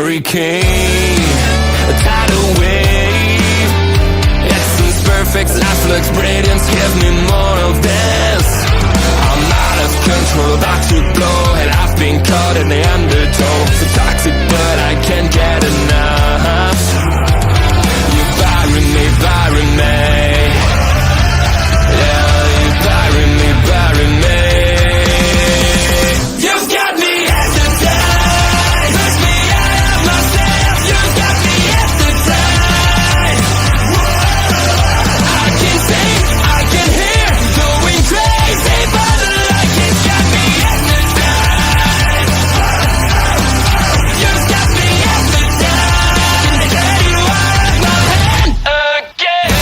hurricane, a tidal wave. Essence perfect, life looks brilliant. Give me more of this. I'm out of control, about to blow, and I've been caught in the undertow. So toxic, but I can't get enough. You bury me, bury me. Yeah, you bury me, bury me. You've got me hypnotized, push me out of myself. You've got me hypnotized. I can see, I can hear, going crazy, but the light has got me hypnotized. You've got me hypnotized. And get you out of my hand again.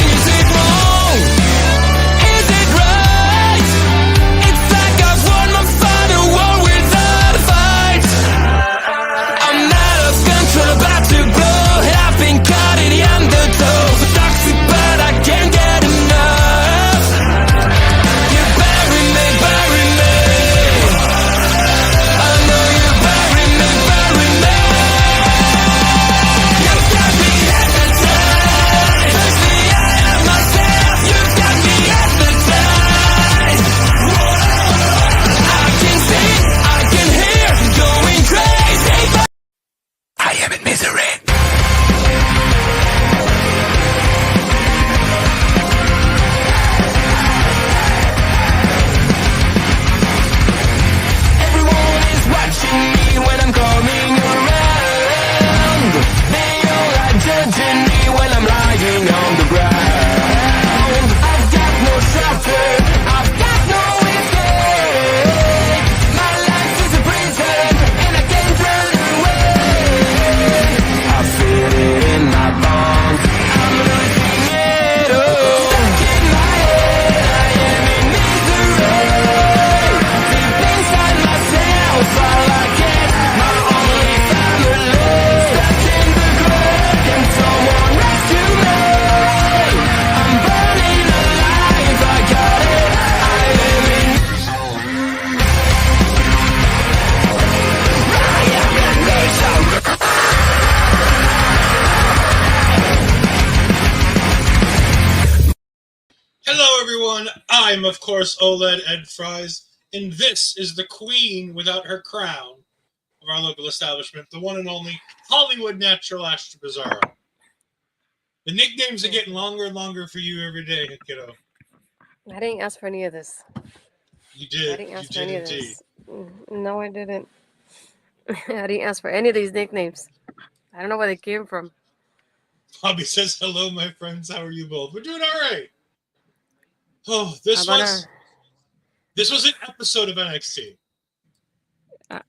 Is it wrong? Is it right? It's like I've won my final war without a fight. I'm out of control, about to blow, and I've been caught in the undertow. So toxic, but I can't get enough. You bury me, bury me. I know you bury me, bury me. You've got me hypnotized, push me out of myself. You've got me hypnotized. I can see, I can hear, going crazy, but I am in misery. Everyone is watching me when I'm coming around. They all are judging me when I'm lying on the ground. I've got no shelter, I've got no escape. My life is a prison and I can't run away. I feel it in my bones, I'm losing it all. Stuck in my head, I am in misery. Deep inside myself, all I get, my only family. Stuck in the grave, can someone rescue me? I'm burning alive, I got it, I am in. I am in misery. Hello, everyone. I'm, of course, OLED Ed Fries, and this is the queen without her crown of our local establishment, the one and only Hollywood Natural Astra Bizarro. The nicknames are getting longer and longer for you every day, kiddo. I didn't ask for any of this. You I did. didn't You ask for did any of indeed. this. No, I didn't. I didn't ask for any of these nicknames. I don't know where they came from. Bobby says, hello, my friends. How are you both? We're doing all right. Oh, this I'm was an episode of NXT.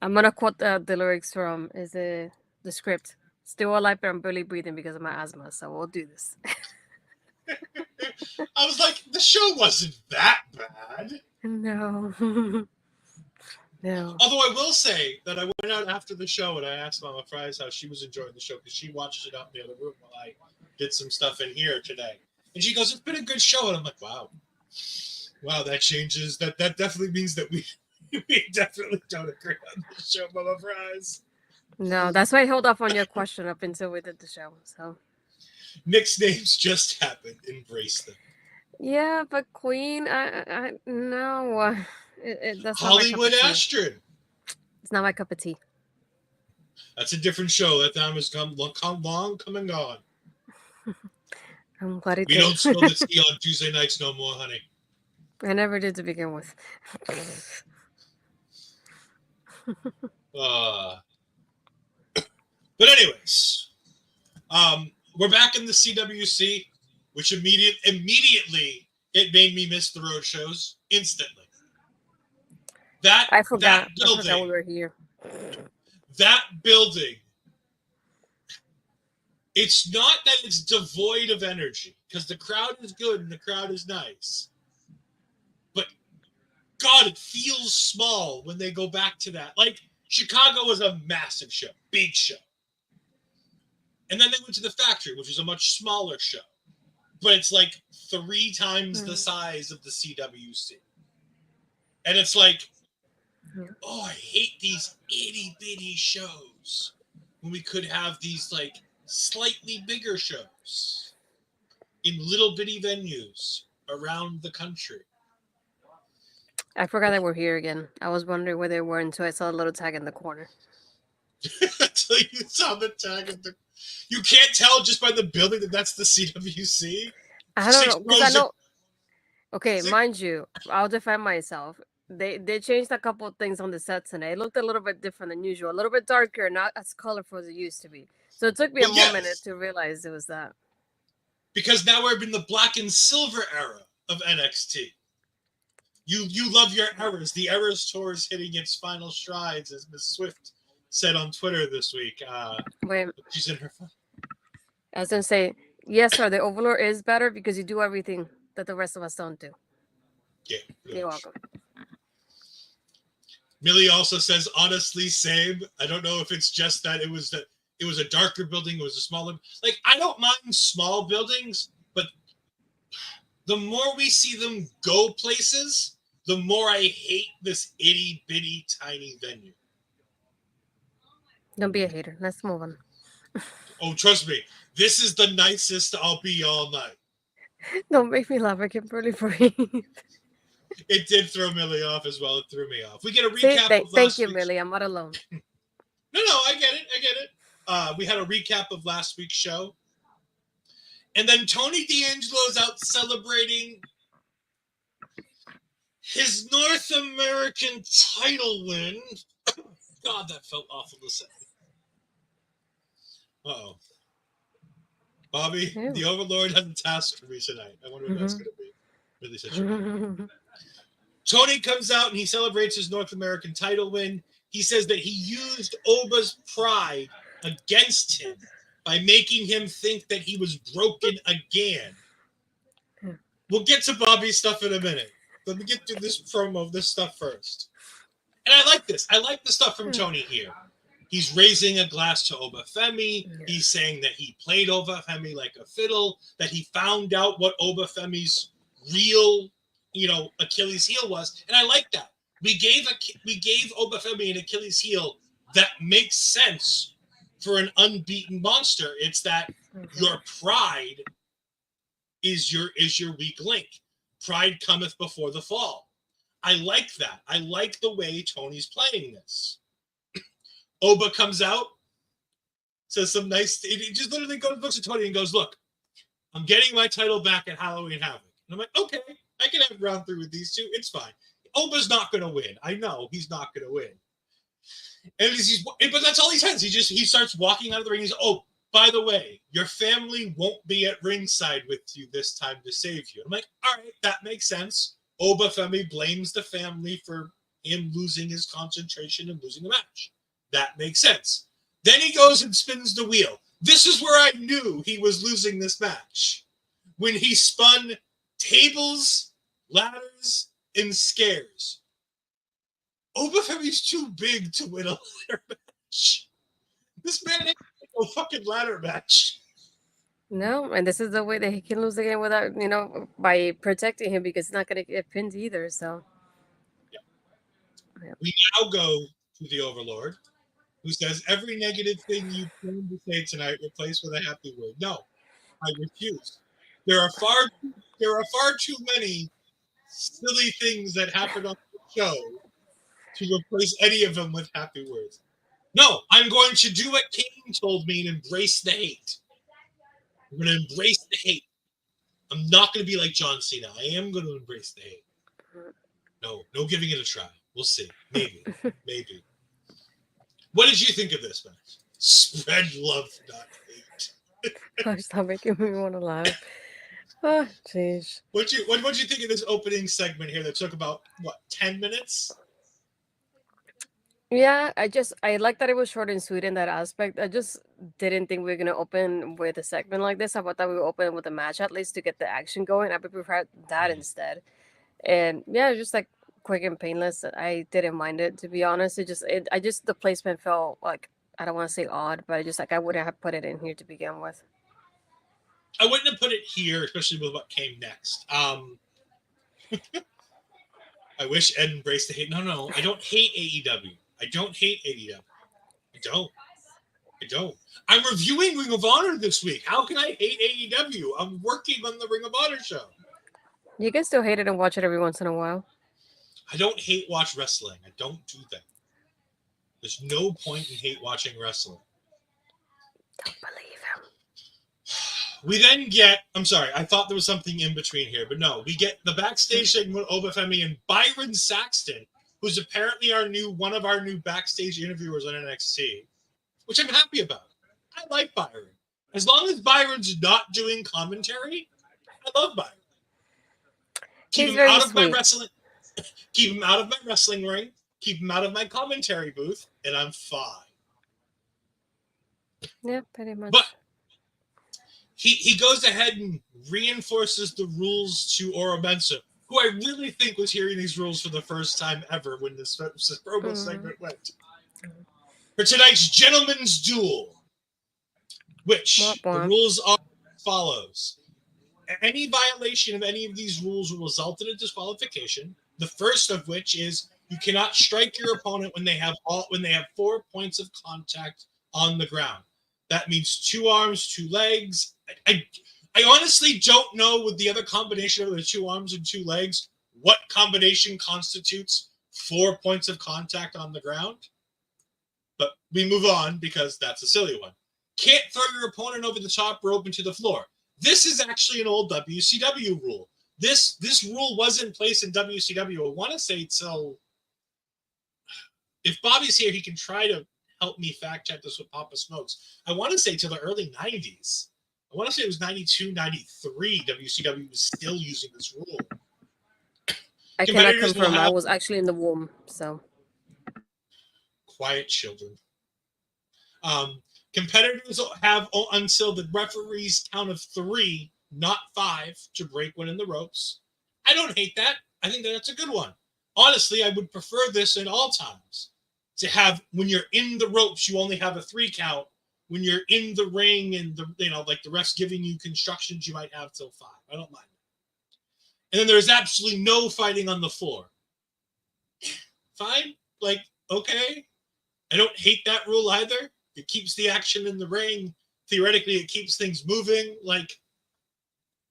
I'm gonna quote the lyrics from the script. Still alive, but I'm barely breathing because of my asthma. So we'll do this. I was like, the show wasn't that bad. No. No. Although I will say that I went out after the show and I asked Mama Fries how she was enjoying the show because she watched it out in the other room while I did some stuff in here today. And she goes, it's been a good show. And I'm like, wow. Wow, that changes. That definitely means that we definitely don't agree on the show, Mama Fries. No, that's why I held off on your question up until we did the show. So Nick's names just happened. Embrace them. yeah, but Queen, I no, that's Hollywood not my cup of tea. Astrid. It's not my cup of tea. That's a different show. That time has come long come and gone. I'm glad it We did. don't spill the tea on Tuesday nights no more, honey. I never did to begin with. But anyways, we're back in the CWC, which immediately it made me miss the road shows instantly. I forgot. That building, I forgot we were here. That building. It's not that it's devoid of energy, because the crowd is good and the crowd is nice. But God, it feels small when they go back to that. Like, Chicago was a massive show, big show. And then they went to the factory, which was a much smaller show. but it's like 3 times the size of the CWC. And it's like, oh, I hate these itty bitty shows when we could have these like slightly bigger shows in little bitty venues around the country. I forgot they were here again. I was wondering where they were until I saw a little tag in the corner. Until you saw the tag of the, you can't tell just by the building that that's the CWC. I don't know because I know. Okay, mind you, I'll defend myself. They changed a couple of things on the set tonight. It looked a little bit different than usual, a little bit darker, not as colorful as it used to be. So it took me a moment to realize it was that. Because now we're in the black and silver era of NXT. You love your eras. The Eras tour is hitting its final strides, as Miss Swift said on Twitter this week. Wait, she's in her phone. I was gonna say, yes, sir. The Overlord is better because you do everything that the rest of us don't do. Yeah, you're welcome. Millie also says, honestly, same. I don't know if it's just that it was a darker building, it was a smaller. Like, I don't mind small buildings, but the more we see them go places, the more I hate this itty bitty tiny venue. Don't be a hater. Let's move on. Oh, trust me, this is the nicest I'll be all night. Don't make me laugh. I can barely breathe. It did throw Millie off as well. It threw me off. We get a recap. Thank you, Millie. I'm not alone. No, I get it. We had a recap of last week's show. And then Tony D'Angelo's out celebrating his North American title win. God, that felt awful to say. Uh-oh. Bobby, the Overlord has a task for me tonight. I wonder what that's going to be. Really said sure. Tony comes out and he celebrates his North American title win. He says that he used Oba's pride against him by making him think that he was broken again. We'll get to Bobby's stuff in a minute. Let me get through this promo, this stuff first. And I like this. I like the stuff from Tony here. He's raising a glass to Obafemi. He's saying that he played Obafemi like a fiddle, that he found out what Obafemi's real, Achilles heel was. And I like that. We gave Obafemi an Achilles heel that makes sense for an unbeaten monster. It's that your pride is your weak link. Pride cometh before the fall. I like that. I like the way Tony's playing this. Oba comes out, says some nice. He just literally looks at Tony and goes, "Look, I'm getting my title back at Halloween Havoc." And I'm like, "Okay, I can have round 3 with these two. It's fine." Oba's not going to win. I know he's not going to win. But that's all he says. He starts walking out of the ring. He's, "Oh, by the way, your family won't be at ringside with you this time to save you." I'm like, all right, that makes sense. Obafemi blames the family for him losing his concentration and losing the match. That makes sense. Then he goes and spins the wheel. This is where I knew he was losing this match. When he spun tables, ladders, and scares. Obafemi's too big to win a ladder match. This man ain't no fucking ladder match. No, and this is the way that he can lose again without, by protecting him because he's not going to get pinned either. So, yeah. We now go to the Overlord, who says, "Every negative thing you plan to say tonight, replace with a happy word." No, I refuse. There are far too many silly things that happen on the show to replace any of them with happy words. No, I'm going to do what Kane told me and embrace the hate. I'm going to embrace the hate. I'm not going to be like John Cena. I am going to embrace the hate. No giving it a try. We'll see. Maybe. What did you think of this match? Spread love, not hate. Gosh, stop making me want to laugh. Oh, jeez. What'd you think of this opening segment here that took about, 10 minutes? Yeah, I like that it was short and sweet in that aspect. I just didn't think we were gonna open with a segment like this. I thought that we would open with a match at least to get the action going. I would prefer that instead. And yeah, just like quick and painless. I didn't mind it, to be honest. The placement felt like, I don't want to say odd, but I wouldn't have put it in here to begin with. I wouldn't have put it here, especially with what came next. I wish Ed embraced the hate. No, I don't hate AEW. I don't hate AEW. I don't. I'm reviewing Ring of Honor this week. How can I hate AEW? I'm working on the Ring of Honor show. You can still hate it and watch it every once in a while. I don't hate watch wrestling. I don't do that. There's no point in hate watching wrestling. Don't believe him. We then get, I'm sorry, I thought there was something in between here, but no, we get the backstage segment with Obafemi and Byron Saxton, who's apparently one of our new backstage interviewers on NXT, which I'm happy about. I like Byron. As long as Byron's not doing commentary, I love Byron. Keep him out of my wrestling. Keep him out of my wrestling ring. Keep him out of my commentary booth, and I'm fine. Yeah, pretty much. But he goes ahead and reinforces the rules to Oro Mensah, who I really think was hearing these rules for the first time ever when this promo segment went. For tonight's Gentleman's Duel, which the rules are as follows. Any violation of any of these rules will result in a disqualification. The first of which is you cannot strike your opponent when they have 4 points of contact on the ground. That means 2 arms, 2 legs. I honestly don't know with the other combination of the 2 arms and 2 legs what combination constitutes 4 points of contact on the ground. But we move on because that's a silly one. Can't throw your opponent over the top rope into the floor. This is actually an old WCW rule. This rule was in place in WCW. I want to say till... If Bobby's here, he can try to help me fact check this with Papa Smokes. I want to say till the early 90s. I want to say it was 92, 93. WCW was still using this rule. I cannot confirm. I was actually in the womb, so. Quiet children. Competitors have until the referee's count of 3, not 5, to break one in the ropes. I don't hate that. I think that's a good one. Honestly, I would prefer this in all times. To have, when you're in the ropes, you only have a 3 count. When you're in the ring and like the ref's giving you constructions, you might have till 5. I don't mind. And then there's absolutely no fighting on the floor. Fine. Like, okay. I don't hate that rule either. It keeps the action in the ring. Theoretically, it keeps things moving. Like,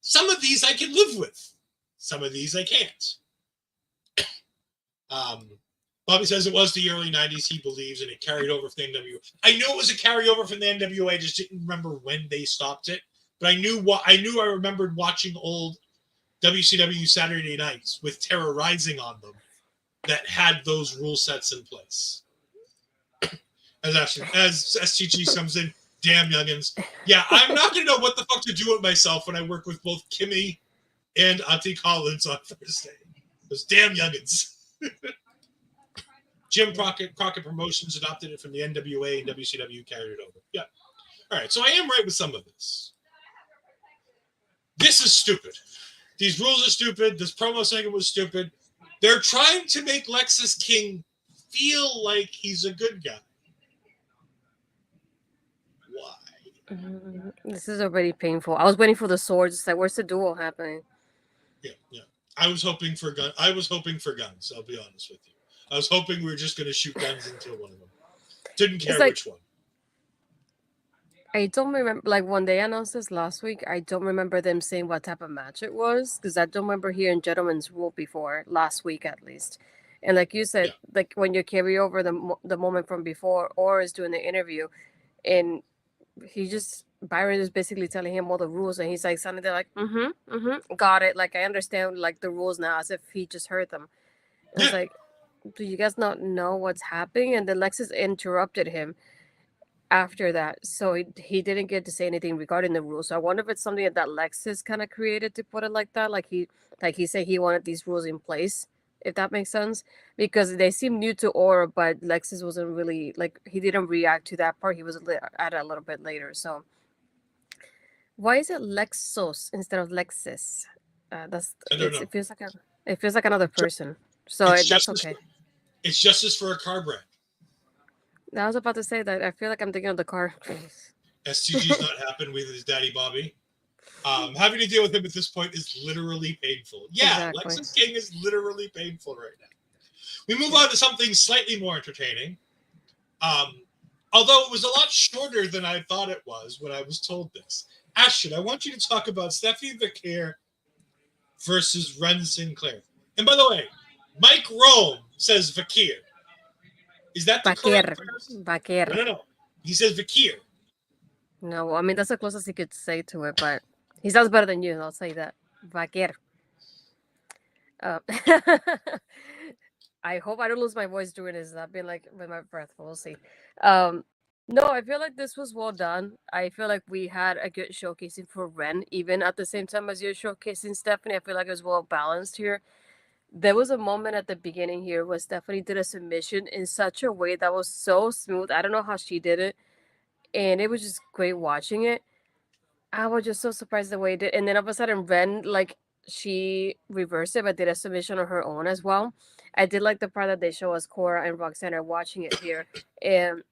some of these I can live with. Some of these I can't. Bobby says it was the early 90s, he believes, and it carried over from the NWA. I knew it was a carryover from the NWA, I just didn't remember when they stopped it. But I remembered watching old WCW Saturday nights with Terror Rising on them that had those rule sets in place. As STG comes in, damn youngins. Yeah, I'm not going to know what the fuck to do with myself when I work with both Kimmy and Auntie Collins on Thursday. Those damn youngins. Jim Crockett Promotions adopted it from the NWA and WCW carried it over. Yeah. All right, so I am right with some of this. This is stupid. These rules are stupid. This promo segment was stupid. They're trying to make Lexis King feel like he's a good guy. Why? This is already painful. I was waiting for the swords. It's like, where's the duel happening? Yeah. I was hoping for guns. I'll be honest with you. I was hoping we were just going to shoot guns and kill one of them. Didn't care which one. I don't remember, like when they announced this last week, I don't remember them saying what type of match it was, because I don't remember hearing Gentleman's Rule before, last week at least. And like you said, like when you carry over the moment from before, or is doing the interview, and Byron is basically telling him all the rules, and he's like sounding there like, got it. Like I understand like the rules now, as if he just heard them. And it's like, do you guys not know what's happening? And then Lexis interrupted him after that, so he didn't get to say anything regarding the rules. So I wonder if it's something that Lexis kind of created, to put it like that. Like he said he wanted these rules in place, if that makes sense, because they seem new to Oro, but Lexis wasn't really like, he didn't react to that part. He was at it a little bit later. So why is it Lexos instead of Lexis? It feels like another person. So that's okay. It's justice for a car brand. I was about to say that. I feel like I'm thinking of the car. STG's not happen with his daddy Bobby. Having to deal with him at this point is literally painful. Yeah, Exactly. Lexis King is literally painful right now. We move on to something slightly more entertaining. Although it was a lot shorter than I thought it was when I was told this. Ashton, I want you to talk about Stephanie Vaquer versus Wren Sinclair. And by the way, Mike Rome says Vaquer. Is that the Vaquer. correct pronunciation? Vaquer. No. He says Vaquer. No, I mean that's the closest he could say to it, but he sounds better than you. I'll say that. Vaquer. I hope I don't lose my voice doing this. I've been like with my breath. We'll see. No, I feel like this was well done. I feel like we had a good showcasing for Wren, even at the same time as you're showcasing Stephanie. I feel like it was well balanced here. There was a moment at the beginning here where Stephanie did a submission in such a way that was so smooth. I don't know how she did it, and it was just great watching it. I was just so surprised the way it did. And then all of a sudden, Ren, like, she reversed it, but did a submission on her own as well. I did like the part that they show us Cora and Roxanne are watching it here. And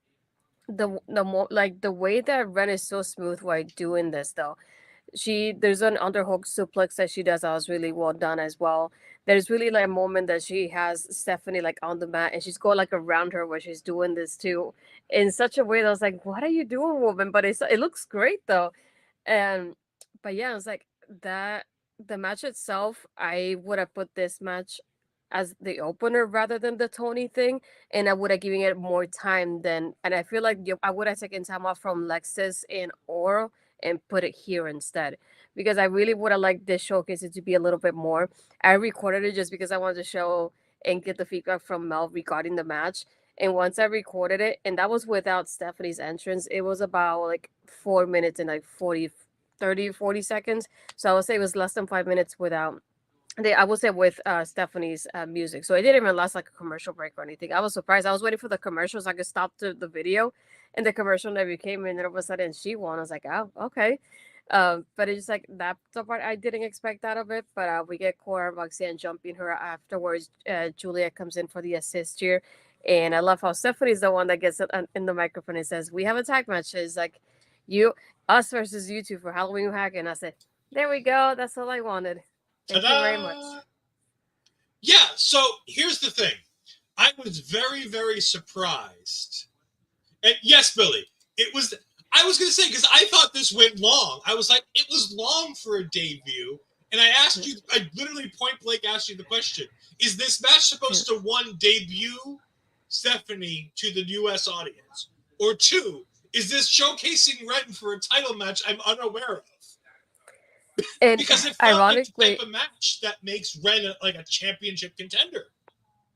the way that Ren is so smooth while doing this, though. There's an underhook suplex that she does that was really well done as well. There's really like a moment that she has Stephanie like on the mat and she's going like around her where she's doing this too in such a way that I was like, what are you doing, woman? But it looks great though. And but yeah, it's like that the match itself, I would have put this match as the opener rather than the Tony thing, and I would have given it more time than. And I feel like I would have taken time off from Lexis and Oro and put it here instead because I really would have liked this showcase it to be a little bit more. I recorded it just because I wanted to show and get the feedback from Mel regarding the match. And once I recorded it, and that was without Stephanie's entrance, it was about like 4 minutes and like 40 seconds. So I would say it was less than 5 minutes without. I would say with Stephanie's music. So it didn't even last like a commercial break or anything. I was surprised. I was waiting for the commercials. I could stop the video, and the commercial never came in. And all of a sudden she won. I was like, oh, okay. But it's just like that's the part I didn't expect out of it. But we get Cora Roxanne jumping her afterwards. Julia comes in for the assist here. And I love how Stephanie's the one that gets in the microphone and says, we have a tag match. It's like, us versus you two for Halloween Havoc. And I said, there we go. That's all I wanted. Thank you very much. Yeah, so here's the thing. I was very, very surprised. And yes, Billy, I was going to say, because I thought this went long. I was like, it was long for a debut. And I asked you, I literally point blank asked you the question, is this match supposed to, one, debut Stephanie to the U.S. audience? Or two, is this showcasing Wren for a title match I'm unaware of? And because it felt ironically, like the type of match that makes Wren like a championship contender.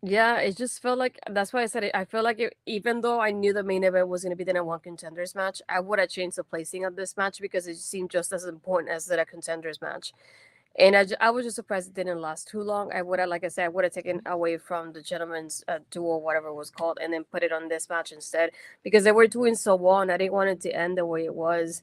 Yeah, it just felt like that's why I said it. I feel like even though I knew the main event was going to be the number one contenders match, I would have changed the placing of this match because it seemed just as important as the contenders match. And I was just surprised it didn't last too long. I would have, like I said, I would have taken away from the gentleman's duel, whatever it was called, and then put it on this match instead because they were doing so well, and I didn't want it to end the way it was.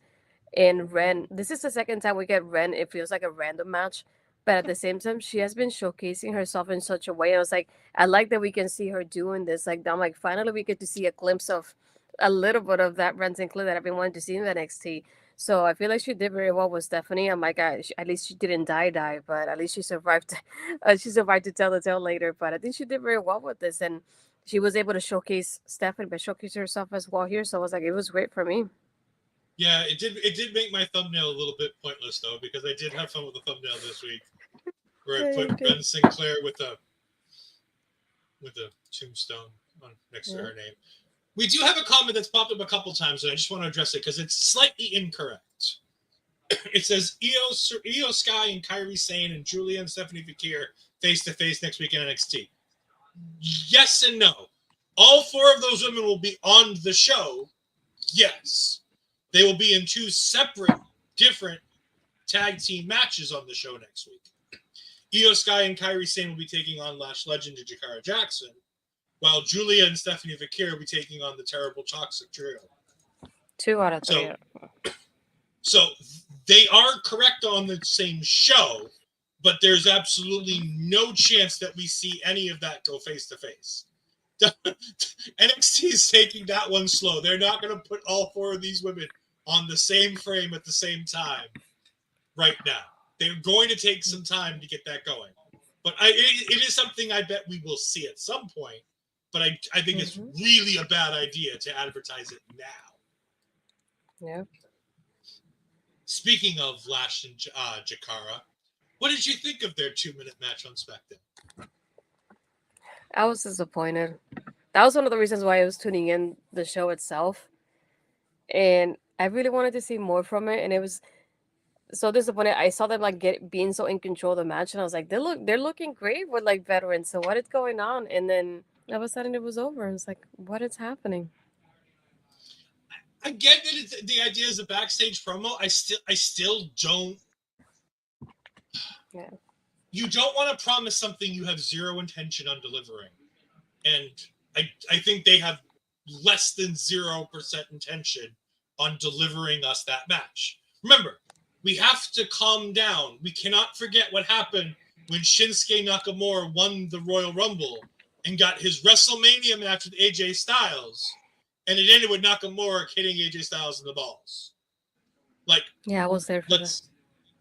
And Wren, this is the second time we get Wren. It feels like a random match, but at the same time, she has been showcasing herself in such a way. I was like, I like that we can see her doing this. Like, I'm like, finally, we get to see a glimpse of a little bit of that Wren Sinclair that I've been wanting to see in the NXT. So I feel like she did very well with Stephanie. I'm like, at least she didn't die, but at least she survived. She survived to tell the tale later. But I think she did very well with this, and she was able to showcase Stephanie, but showcase herself as well here. So I was like, it was great for me. Yeah, it did make my thumbnail a little bit pointless though, because I did have fun with the thumbnail this week, where I put Wren Sinclair with a tombstone next to her name. We do have a comment that's popped up a couple times, and I just want to address it because it's slightly incorrect. It says Io Sky and Kairi Sane and Julia and Stephanie Vaquer face to face next week in NXT. Yes and no. All four of those women will be on the show. Yes. They will be in two separate, different tag team matches on the show next week. Io Sky and Kairi Sane will be taking on Lash Legend and Jakara Jackson, while Julia and Stephanie Vaquer will be taking on the Terrible Toxic Trio. 2 out of 3. So they are correct on the same show, but there's absolutely no chance that we see any of that go face to face. NXT is taking that one slow. They're not going to put all four of these women on the same frame at the same time right now. They're going to take some time to get that going. But it is something I bet we will see at some point. But I think it's really a bad idea to advertise it now. Yeah. Speaking of Lash and Jakara, what did you think of their 2-minute match on SmackDown? I was disappointed. That was one of the reasons why I was tuning in the show itself. And I really wanted to see more from it. And it was so disappointed. I saw them like being so in control of the match, and I was like, they're looking great with like veterans. So what is going on? And then all of a sudden it was over. It's like, what is happening? I get that the idea is a backstage promo. I still don't. Yeah. You don't want to promise something you have zero intention on delivering, and I think they have less than 0% intention on delivering us that match. Remember, we have to calm down. We cannot forget what happened when Shinsuke Nakamura won the Royal Rumble and got his WrestleMania match with AJ Styles, and it ended with Nakamura hitting AJ Styles in the balls. Like, yeah, I was there for that.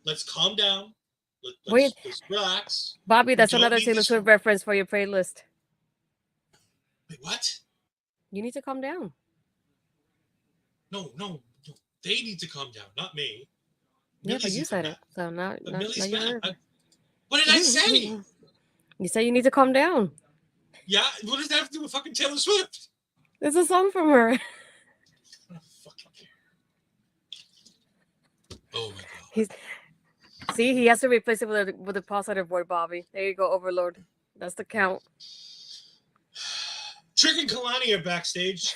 Let's calm down. Wait, let's relax. Bobby, that's another Taylor Swift reference for your playlist. Wait, what? You need to calm down. No. They need to calm down, not me. Yeah, but you said it. So now you're... What did I say? You say you need to calm down. Yeah, what does that have to do with fucking Taylor Swift? It's a song from her. I don't fucking care. Oh my god. He has to replace it with a positive word, Bobby. There you go, Overlord. That's the count. Trick and Kalani are backstage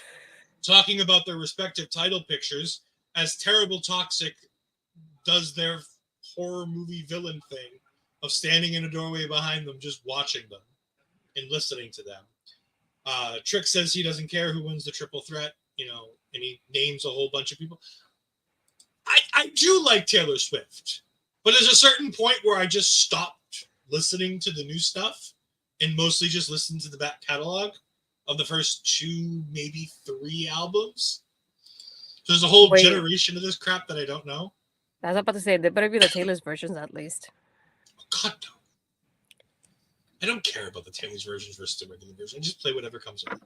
talking about their respective title pictures as Terrible Toxic does their horror movie villain thing of standing in a doorway behind them, just watching them and listening to them. Trick says he doesn't care who wins the triple threat, and he names a whole bunch of people. I do like Taylor Swift, but there's a certain point where I just stopped listening to the new stuff and mostly just listened to the back catalog of the first 2, maybe 3 albums. So there's a whole generation of this crap that I don't know. I was about to say, they better be the Taylor's versions at least. Oh, God, no. I don't care about the Taylor's versions versus the regular version. I just play whatever comes up.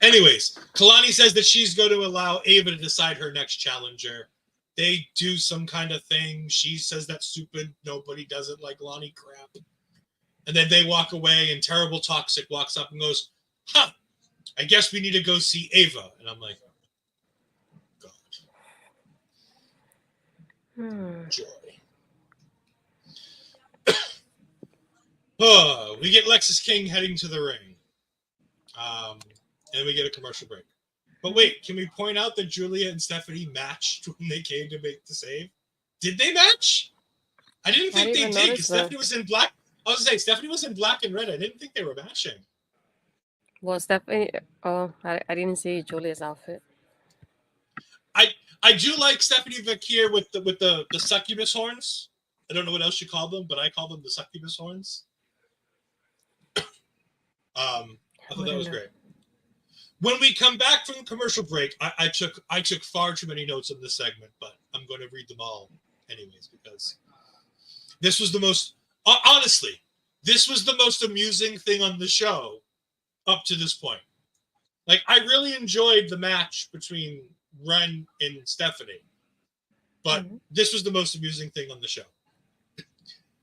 Anyways, Kalani says that she's going to allow Ava to decide her next challenger. They do some kind of thing. She says that's stupid. Nobody does it like Lonnie crap. And then they walk away, and Terrible Toxic walks up and goes, I guess we need to go see Ava. And I'm like, God. Joy. We get Lexis King heading to the ring. And then we get a commercial break. But wait, can we point out that Julia and Stephanie matched when they came to make the save? Did they match? I didn't think they did because Stephanie was in black. I was going to say, Stephanie was in black and red. I didn't think they were matching. Well, Stephanie... Oh, I didn't see Julia's outfit. I do like Stephanie Vaquer with the succubus horns. I don't know what else you call them, but I call them the succubus horns. I thought that was great. When we come back from the commercial break, I took far too many notes in this segment, but I'm going to read them all anyways because this was the most honestly, this was the most amusing thing on the show up to this point. Like, I really enjoyed the match between Wren and Stephanie, but this was the most amusing thing on the show.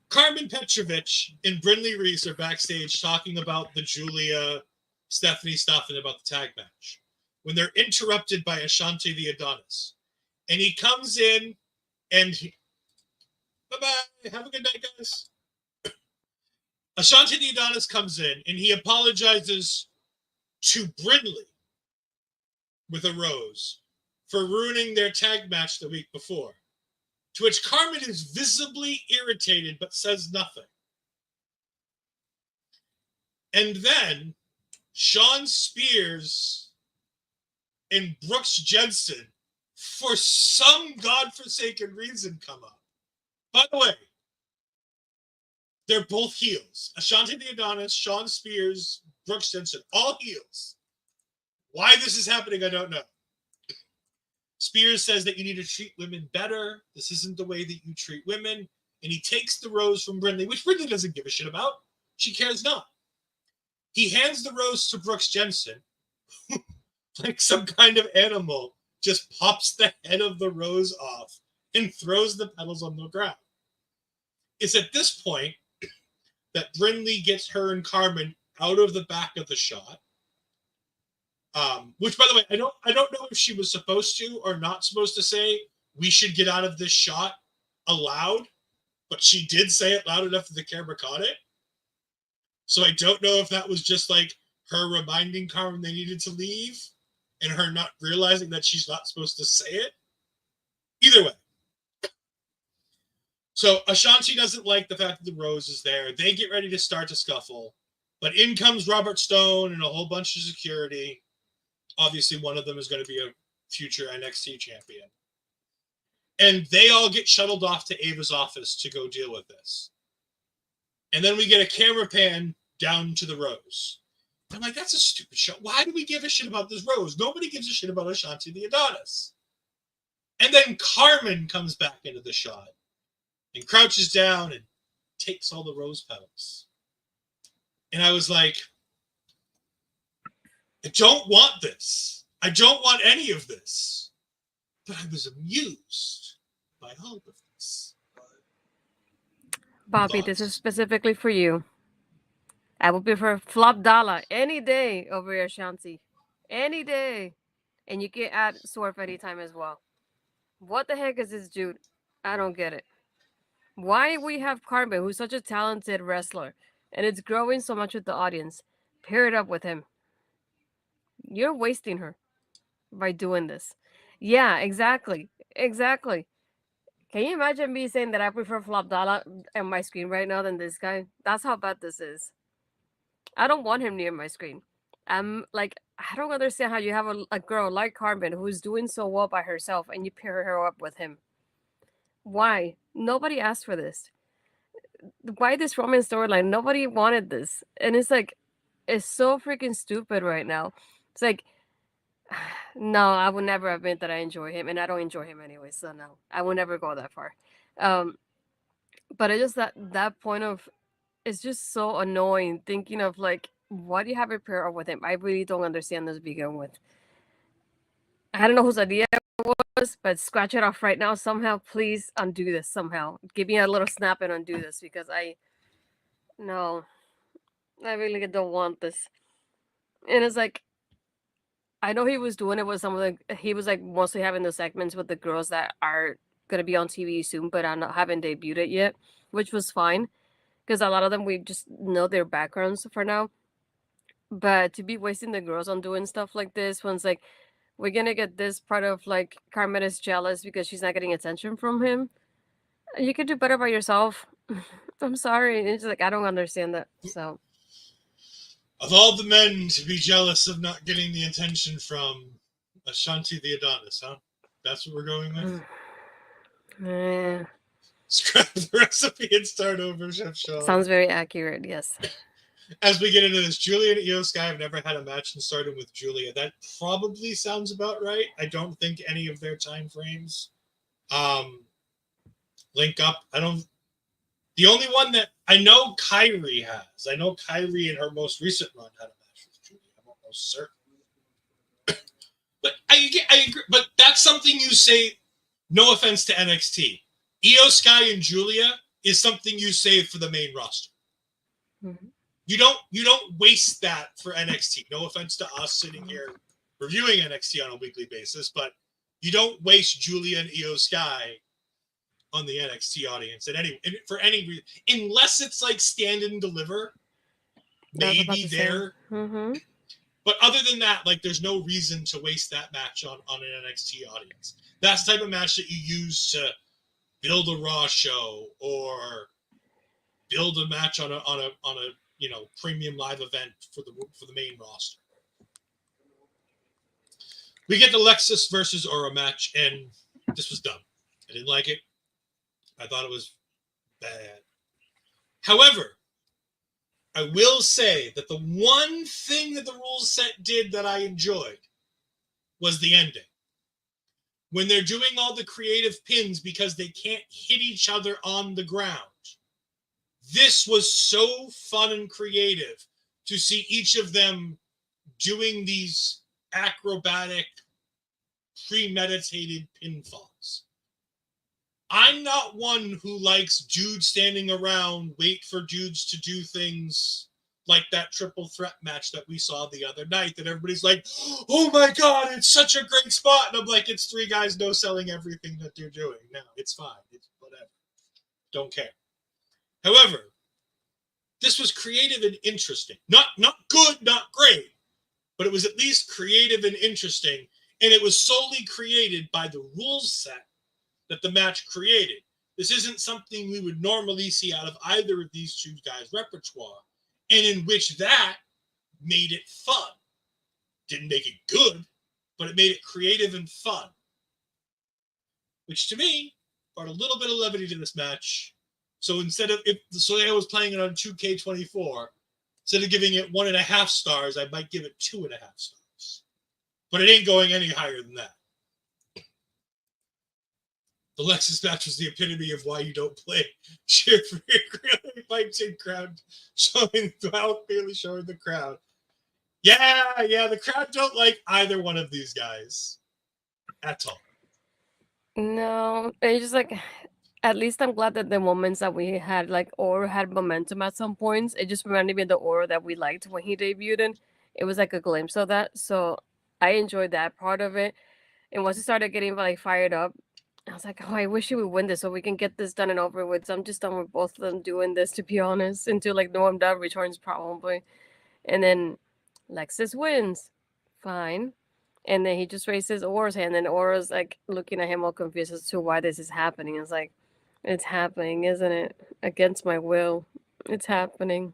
Carmen Petrovich and Brindley Reese are backstage talking about the Julia Stephanie stuff and about the tag match when they're interrupted by Ashanti the Adonis. And he comes in and bye-bye, have a good night, guys. Ashanti the Adonis comes in and he apologizes to Brindley with a rose for ruining their tag match the week before. To which Carmen is visibly irritated but says nothing. And then Sean Spears and Brooks Jensen, for some godforsaken reason, come up. By the way, they're both heels. Ashanti the Adonis, Sean Spears, Brooks Jensen, all heels. Why this is happening, I don't know. Spears says that you need to treat women better. This isn't the way that you treat women. And he takes the rose from Brindley, which Brindley doesn't give a shit about. She cares not. He hands the rose to Brooks Jensen, like some kind of animal, just pops the head of the rose off and throws the petals on the ground. It's at this point that Brindley gets her and Carmen out of the back of the shot. Which, by the way, I don't know if she was supposed to or not supposed to say we should get out of this shot aloud, but she did say it loud enough that the camera caught it. So I don't know if that was just like her reminding Carmen they needed to leave and her not realizing that she's not supposed to say it. Either way. So Ashanti doesn't like the fact that the rose is there. They get ready to start to scuffle, but in comes Robert Stone and a whole bunch of security. Obviously, one of them is going to be a future NXT champion. And they all get shuttled off to Ava's office to go deal with this. And then we get a camera pan down to the rose. I'm like, that's a stupid shot. Why do we give a shit about this rose? Nobody gives a shit about Ashanti the Adonis. And then Carmen comes back into the shot and crouches down and takes all the rose petals. And I was like, I don't want this. I don't want any of this. But I was amused by all of this. Bobby, Thoughts? this is specifically for you. I would prefer Flop Dollar any day over Ashanti. Any day. And you can add Swerve anytime as well. What the heck is this dude? I don't get it. Why we have Carmen, who's such a talented wrestler, and it's growing so much with the audience, pair it up with him. You're wasting her by doing this. Yeah, exactly. Exactly. Can you imagine me saying that I prefer Flop Dollar on my screen right now than this guy? That's how bad this is. I don't want him near my screen. I'm like, I don't understand how you have a girl like Carmen who's doing so well by herself and you pair her up with him. Why? Nobody asked for this. Why this romance storyline? Nobody wanted this. And it's like, it's so freaking stupid right now. It's like, no, I would never admit that I enjoy him, and I don't enjoy him anyway, so no, I will never go that far. But it's just that point of, it's just so annoying thinking of like, why do you have a pair up with him? I really don't understand this to begin with. I don't know whose idea it was, but scratch it off right now somehow. Please undo this somehow. Give me a little snap and undo this because no, I really don't want this. And it's like, I know he was doing it with some of he was like mostly having those segments with the girls that are going to be on TV soon, but I haven't debuted it yet, which was fine because a lot of them we just know their backgrounds for now. But to be wasting the girls on doing stuff like this, when it's like, we're going to get this part of like Carmen is jealous because she's not getting attention from him. You could do better by yourself. I'm sorry. It's like, I don't understand that. So. Of all the men to be jealous of not getting the attention from Ashanti the Adonis, huh? That's what we're going with? Yeah. Scrap the recipe and start over, Chef Sean. Sounds very accurate, yes. As we get into this, Julia and Io Sky have never had a match and started with Julia. That probably sounds about right. I don't think any of their time frames link up. The only one that I know Kyrie has. I know Kyrie in her most recent run had a match with Julia. I'm almost certain. But I agree. But that's something you say, no offense to NXT. Io Sky and Julia is something you save for the main roster. Mm-hmm. You don't waste that for NXT. No offense to us sitting here reviewing NXT on a weekly basis, but you don't waste Julia and Io Sky on the NXT audience for any reason, unless it's like stand and deliver, maybe there. Mm-hmm. But other than that, like there's no reason to waste that match on an NXT audience. That's the type of match that you use to build a Raw show or build a match on a premium live event for the main roster. We get the Lexis versus Oro match, and this was dumb. I didn't like it. I thought it was bad. However, I will say that the one thing that the rules set did that I enjoyed was the ending. when they're doing all the creative pins because they can't hit each other on the ground. This was so fun and creative to see each of them doing these acrobatic, premeditated pinfalls. I'm not one who likes dudes standing around, wait for dudes to do things like that triple threat match that we saw the other night that everybody's like, oh my God, it's such a great spot. And I'm like, it's three guys no-selling everything that they're doing. No, it's fine. It's whatever. Don't care. However, this was creative and interesting. Not good, not great, but it was at least creative and interesting. And it was solely created by the rules set that the match created. This isn't something we would normally see out of either of these two guys' repertoire, and in which that made it fun. Didn't make it good, but it made it creative and fun. Which to me brought a little bit of levity to this match. So instead of, so I was playing it on 2K24, instead of giving it 1.5 stars, I might give it 2.5 stars. But it ain't going any higher than that. The Lexis match was the epitome of why you don't play cheer for your really fighting crowd, clearly showing the crowd. Yeah, the crowd don't like either one of these guys at all. No, it's just like, at least I'm glad that the moments that we had, like, Oro had momentum at some points. It just reminded me of the Oro that we liked when he debuted in. It was like a glimpse of that. So I enjoyed that part of it. And once it started getting like fired up, I was like, oh, I wish he would win this so we can get this done and over with. So I'm just done with both of them doing this, to be honest, until like Noam Dar returns probably. And then Lexis wins. Fine. And then he just raises Oro's hand, and Oro's like looking at him all confused as to why this is happening. It's like, it's happening, isn't it? Against my will. It's happening.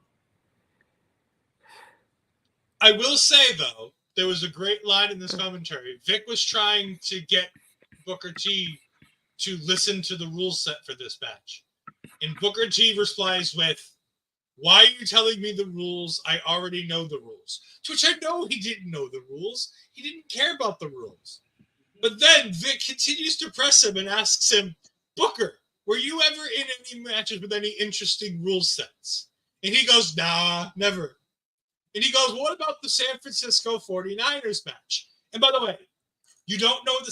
I will say, though, there was a great line in this commentary. Vic was trying to get Booker T to listen to the rule set for this match. And Booker T replies with, why are you telling me the rules? I already know the rules. To which I know he didn't know the rules. He didn't care about the rules. But then Vic continues to press him and asks him, Booker, were you ever in any matches with any interesting rule sets? And he goes, nah, never. And he goes, what about the San Francisco 49ers match? And by the way, you don't know the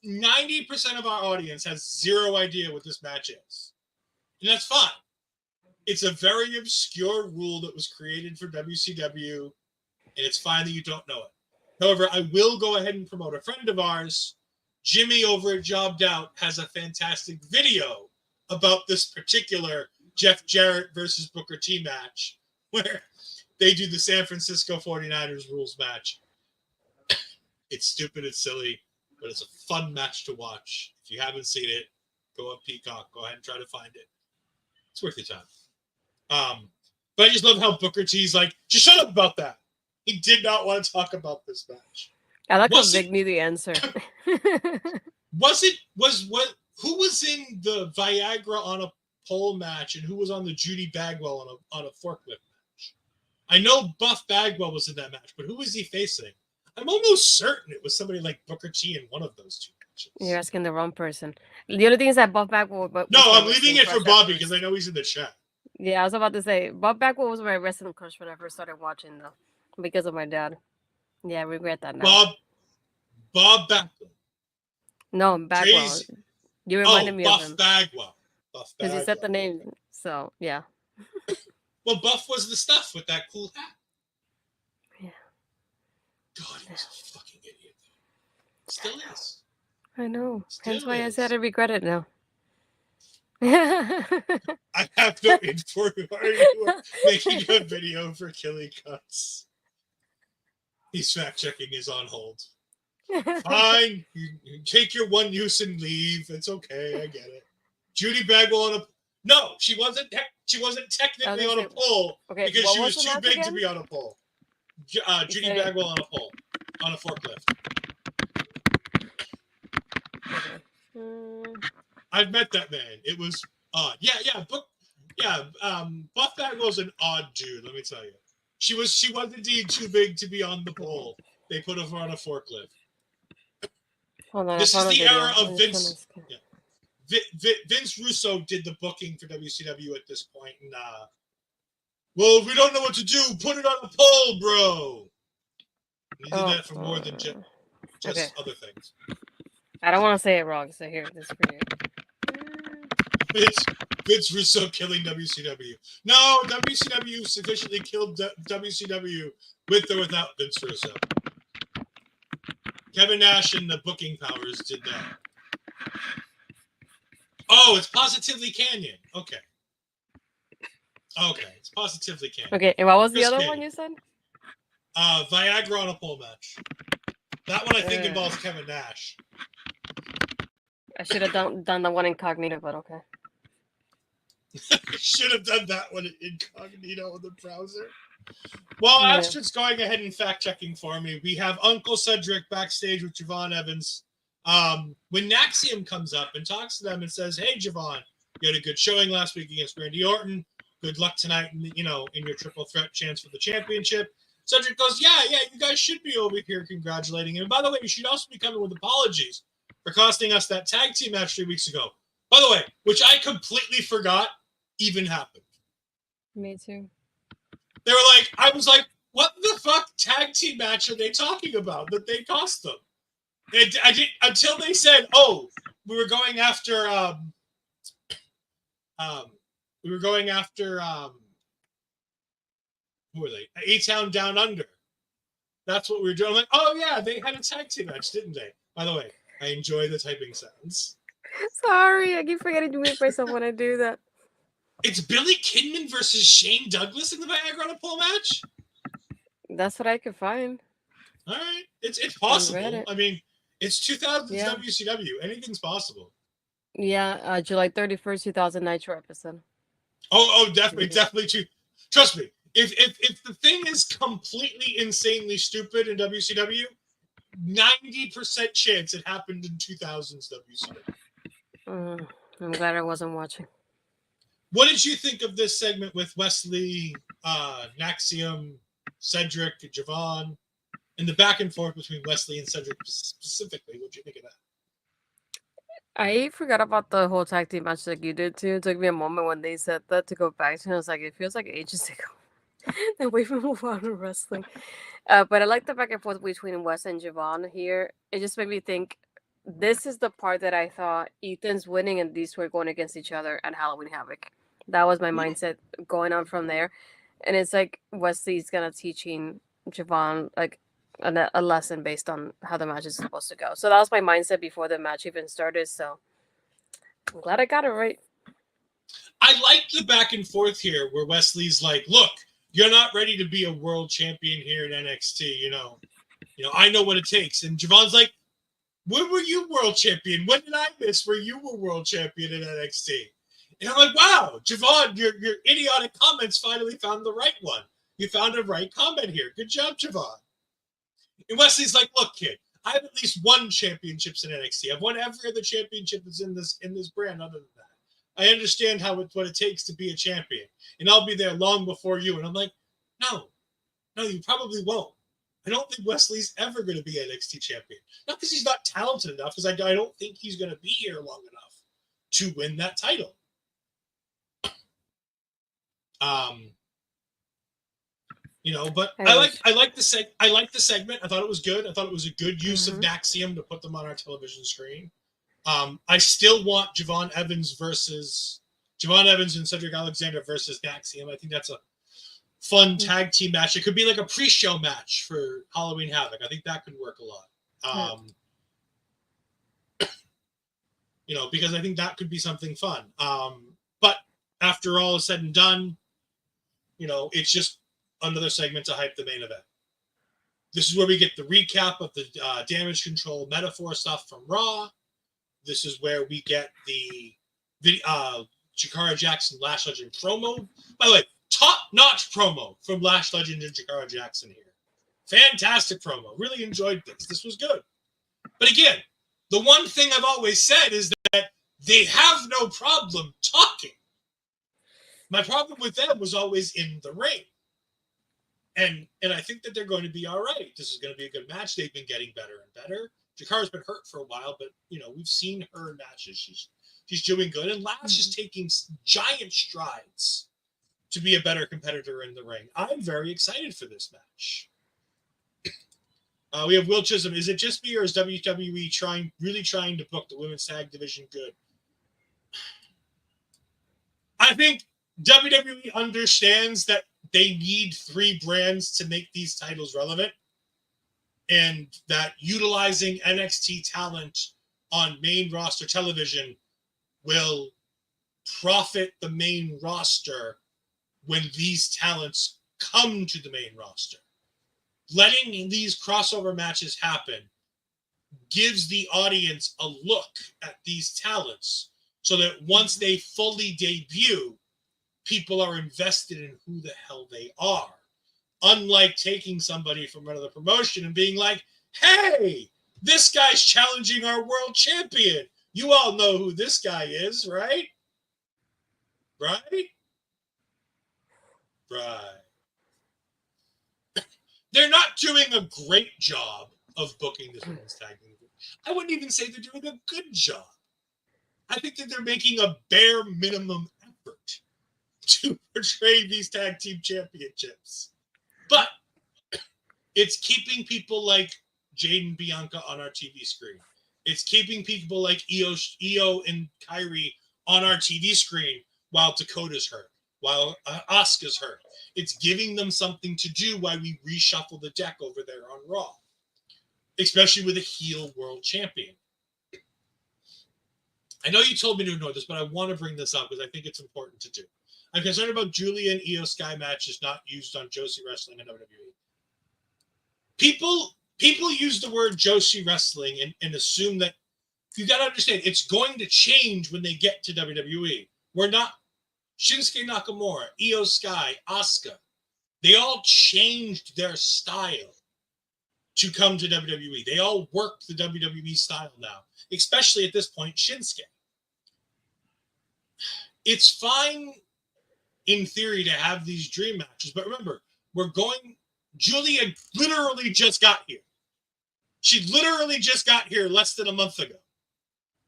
90% of our audience has zero idea what this match is. And that's fine. It's a very obscure rule that was created for WCW, and it's fine that you don't know it. However, I will go ahead and promote a friend of ours. Jimmy over at Jobbed Out has a fantastic video about this particular Jeff Jarrett versus Booker T match, where they do the San Francisco 49ers rules match. It's stupid, it's silly, but it's a fun match to watch. If you haven't seen it, go on Peacock. Go ahead and try to find it. It's worth your time. But I just love how Booker T's like, just shut up about that. He did not want to talk about this match. I like how Vic knew the answer. Who was in the Viagra on a pole match and who was on the Judy Bagwell on a forklift match? I know Buff Bagwell was in that match, but who was he facing? I'm almost certain it was somebody like Booker T in one of those two matches. You're asking the wrong person. The other thing is that Buff Bagwell. No, I'm leaving it for Bobby because I know he's in the chat. Yeah, I was about to say Buff Bagwell was my wrestling crush when I first started watching, though, because of my dad. Yeah, I regret that now. Bob Bagwell. No, Bagwell. You reminded me Buff of him. Bagwell. Because you said the name, so yeah. Well, Buff was the stuff with that cool hat. Yeah. God, he was a fucking idiot. Still is. I know. Still That's why I is. said I regret it now. I have no info. You are making a video for Killy Cuts. He's fact checking is on hold. Fine, you take your one use and leave. It's okay. I get it. Judy Bagwell on a she wasn't technically on a pole because she was too big to be on a pole. Judy Bagwell on a pole on a forklift. I've met that man. It was odd. Buff Bagwell's an odd dude, let me tell you. She was indeed too big to be on the pole. They put her on a forklift. Hold on, This I is found a the video. era of I'm Vince. just trying to Yeah. Vince Russo did the booking for WCW at this point, and well, if we don't know what to do, put it on a poll, bro. And he did that for more than just okay. other things. I don't want to say it wrong, so here, this is for you. It's Vince Russo killing WCW. No, WCW sufficiently killed WCW with or without Vince Russo. Kevin Nash and the booking powers did that. Oh, it's Positively Canyon. Okay. Okay, it's Positively Canyon. Okay, and what was the Chris other Canyon. one you said? Viagra on a pole match. That one I think involves Kevin Nash. I should have done the one incognito, but okay. Should have done that one incognito in the browser. While Astrid's going ahead and fact-checking for me, we have Uncle Cedric backstage with Javon Evans. When Naxium comes up and talks to them and says, hey, Javon, you had a good showing last week against Randy Orton. Good luck tonight, in your triple threat chance for the championship. Cedric goes, yeah, you guys should be over here congratulating him. And by the way, you should also be coming with apologies for costing us that tag team match 3 weeks ago. By the way, which I completely forgot even happened. Me too. They were like, I was like, what the fuck tag team match are they talking about that they cost them? I did until they said, oh, we were going after who were they? A-Town Down Under. That's what we were doing. I'm like, oh yeah, they had a tag team match, didn't they? By the way, I enjoy the typing sounds. Sorry, I keep forgetting to mute myself when I do that. It's Billy Kidman versus Shane Douglas in the Viagra on a pole match? That's what I could find. All right. It's possible. I mean, it's 2000s Yeah. WCW. Anything's possible. Yeah, July 31st, 2000 Nitro episode. Oh, definitely. Trust me. If the thing is completely insanely stupid in WCW, 90% chance it happened in 2000s WCW. I'm glad I wasn't watching. What did you think of this segment with Wes Lee, Naxium, Cedric, Javon, and the back and forth between Wes Lee and Cedric specifically? What did you think of that? I forgot about the whole tag team match like you did too. It took me a moment when they said that to go back to it. I was like, it feels like ages ago. And we move on to wrestling. But I like the back and forth between Wes and Javon here. It just made me think this is the part that I thought Ethan's winning and these two are going against each other at Halloween Havoc. That was my mindset going on from there. And it's like Wesley's gonna teaching Javon like a lesson based on how the match is supposed to go. So that was my mindset before the match even started. So I'm glad I got it right. I like the back and forth here where Wesley's like, look, you're not ready to be a world champion here at NXT, you know, I know what it takes. And Javon's like, when were you world champion? When did I miss where you were world champion at NXT? And I'm like, wow, Javon, your idiotic comments finally found the right one. You found a right comment here. Good job, Javon. And Wesley's like, look, kid, I have at least won championships in NXT. I've won every other championship that's in this brand other than that. I understand what it takes to be a champion. And I'll be there long before you. And I'm like, no, you probably won't. I don't think Wesley's ever going to be NXT champion. Not because he's not talented enough, because I don't think he's going to be here long enough to win that title. But I like the segment. I thought it was good. I thought it was a good use of Naxium to put them on our television screen. I still want Javon Evans and Cedric Alexander versus Naxium. I think that's a fun tag team match. It could be like a pre-show match for Halloween Havoc. I think that could work a lot. Because I think that could be something fun. But after all is said and done, it's just another segment to hype the main event. This is where we get the recap of the damage control metaphor stuff from Raw. This is where we get the Jakara Jackson Lash Legend promo. By the way, top-notch promo from Lash Legend and Jakara Jackson here. Fantastic promo. Really enjoyed this. This was good. But again, the one thing I've always said is that they have no problem talking. My problem with them was always in the ring. And I think that they're going to be all right. This is going to be a good match. They've been getting better and better. Jakara's been hurt for a while, but we've seen her in matches. She's doing good, and Lash is taking giant strides to be a better competitor in the ring. I'm very excited for this match. We have Will Chisholm. Is it just me, or is WWE really trying to book the women's tag division good? I think WWE understands that they need 3 brands to make these titles relevant, and that utilizing NXT talent on main roster television will profit the main roster when these talents come to the main roster. Letting these crossover matches happen gives the audience a look at these talents so that once they fully debut, people are invested in who the hell they are. Unlike taking somebody from another promotion and being like, hey, this guy's challenging our world champion. You all know who this guy is, right? Right? Right. They're not doing a great job of booking this women's tag team. I wouldn't even say they're doing a good job. I think that they're making a bare minimum effort to portray these tag team championships. But it's keeping people like Jade and Bianca on our TV screen. It's keeping people like Io and Kyrie on our TV screen while Dakota's hurt, while Asuka's hurt. It's giving them something to do while we reshuffle the deck over there on Raw, especially with a heel world champion. I know you told me to ignore this, but I want to bring this up because I think it's important to do. I'm concerned about Julia and Io Sky matches not used on Joshi Wrestling and WWE. People use the word Joshi Wrestling and assume that you got to understand it's going to change when they get to WWE. We're not Shinsuke Nakamura, Io Sky, Asuka. They all changed their style to come to WWE. They all work the WWE style now, especially at this point, Shinsuke. It's fine in theory to have these dream matches, but remember, Julia literally just got here. She literally just got here less than a month ago.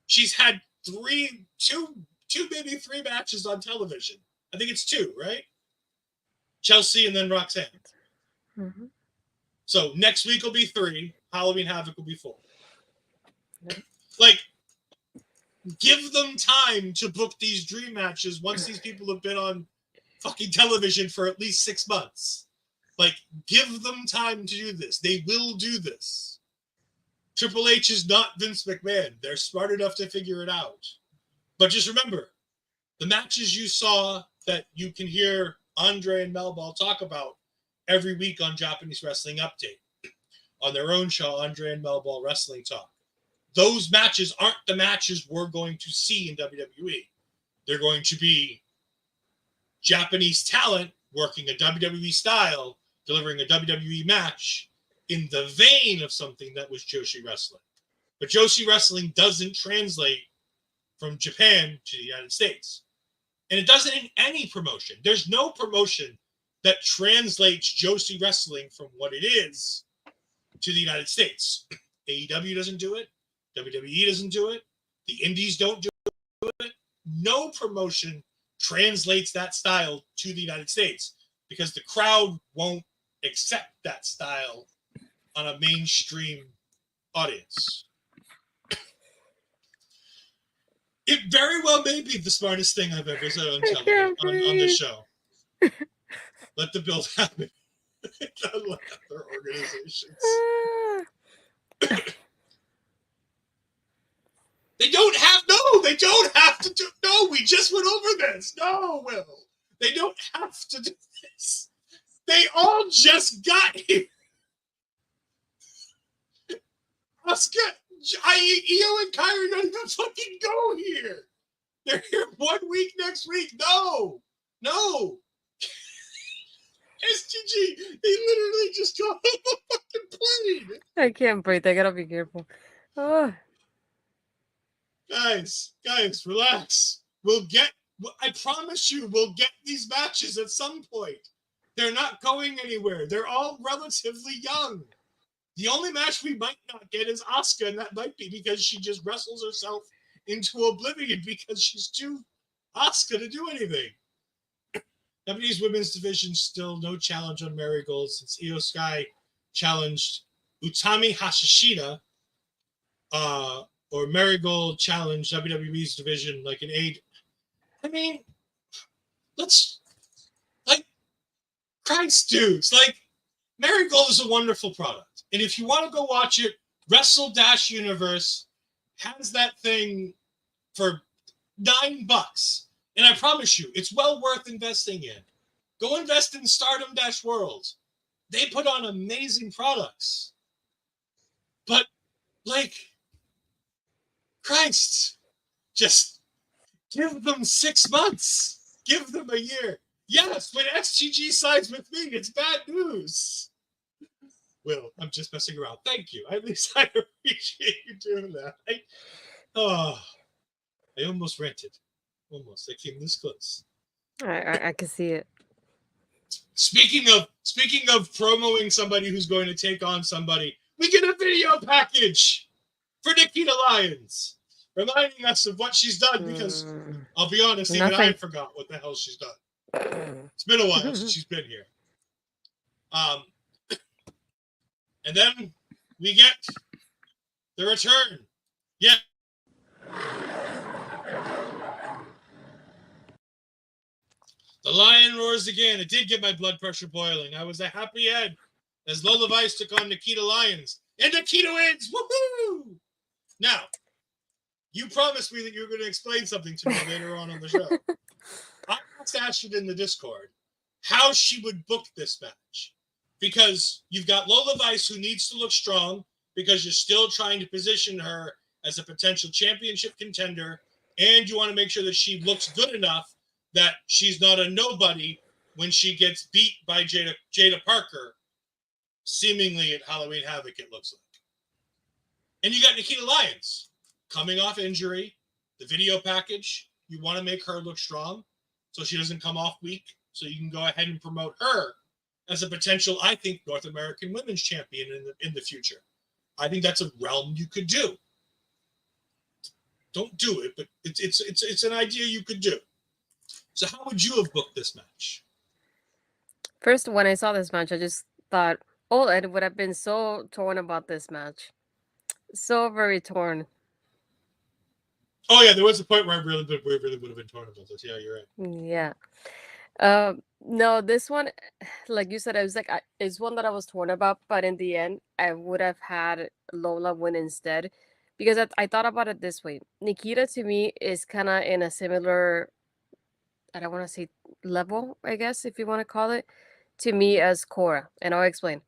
She's had two, maybe 3 matches on television. I think it's 2, right? Chelsea and then Roxanne. Mm-hmm. So next week will be 3. Halloween Havoc will be 4. Like, give them time to book these dream matches once these people have been on fucking television for at least 6 months. Like, give them time to do this. They will do this. Triple H is not Vince McMahon. They're smart enough to figure it out. But just remember, the matches you saw that you can hear Andre and Melball talk about every week on Japanese Wrestling Update, on their own show, Andre and Melball Wrestling Talk. Those matches aren't the matches we're going to see in WWE. They're going to be Japanese talent working a WWE style, delivering a WWE match in the vein of something that was Joshi Wrestling. But Joshi Wrestling doesn't translate from Japan to the United States. And it doesn't in any promotion. There's no promotion that translates Joshi Wrestling from what it is to the United States. AEW doesn't do it. WWE doesn't do it. The Indies don't do it. No promotion translates that style to the United States because the crowd won't accept that style on a mainstream audience. It very well may be the smartest thing I've ever said on television, on this show. Let the build happen. Unlike other organizations. They don't have to do, no, we just went over this. No, Will. They don't have to do this. They all just got here. Asuka, Io and Kyrie don't even fucking go here. They're here 1 week next week. No. STG, they literally just got on the fucking plane. I can't breathe. I gotta be careful. Oh. Guys, relax. I promise you, we'll get these matches at some point. They're not going anywhere. They're all relatively young. The only match we might not get is Asuka, and that might be because she just wrestles herself into oblivion because she's too Asuka to do anything. WWE's women's division still no challenge on Marigold since Io Sky challenged Utami Hashishida, or Marigold challenged WWE's division like an aid. I mean, let's, like, Christ, dudes, like, Marigold is a wonderful product. And if you want to go watch it, Wrestle-Universe has that thing for $9. And I promise you, it's well worth investing in. Go invest in Stardom-World. They put on amazing products. But, like, Christ, just give them 6 months. Give them a year. Yes, when STG sides with me, it's bad news. Will, I'm just messing around. Thank you. At least I appreciate you doing that. I almost rented. Almost. I came this close. I can see it. Speaking of promoting somebody who's going to take on somebody, we get a video package for Nikkita Lyons, reminding us of what she's done. Because I'll be honest, even I forgot what the hell she's done. It's been a while since she's been here. And then we get the return. Yeah. The lion roars again. It did get my blood pressure boiling. I was a happy head as Lola Vice took on Nikkita Lyons. And Nikkita wins! Woohoo! Now, you promised me that you were going to explain something to me later on the show. I asked it in the Discord how she would book this match. Because you've got Lola Vice, who needs to look strong because you're still trying to position her as a potential championship contender, and you want to make sure that she looks good enough that she's not a nobody when she gets beat by Jada Parker, seemingly at Halloween Havoc, it looks like. And you got Nikkita Lyons coming off injury, the video package. You want to make her look strong so she doesn't come off weak, so you can go ahead and promote her as a potential, I think, North American Women's Champion in the future. I think that's a realm you could do. Don't do it, but it's an idea you could do. So how would you have booked this match? First, when I saw this match, I just thought, oh, Ed would have been so torn about this match. So very torn. Oh, yeah, there was a point where I really would have been torn about this. Yeah, you're right. Yeah. No, this one, like you said, I was like, it's one that I was torn about, but in the end, I would have had Lola win instead, because I thought about it this way. Nikkita, to me, is kind of in a similar, I don't want to say level, I guess, if you want to call it, to me as Cora, and I'll explain.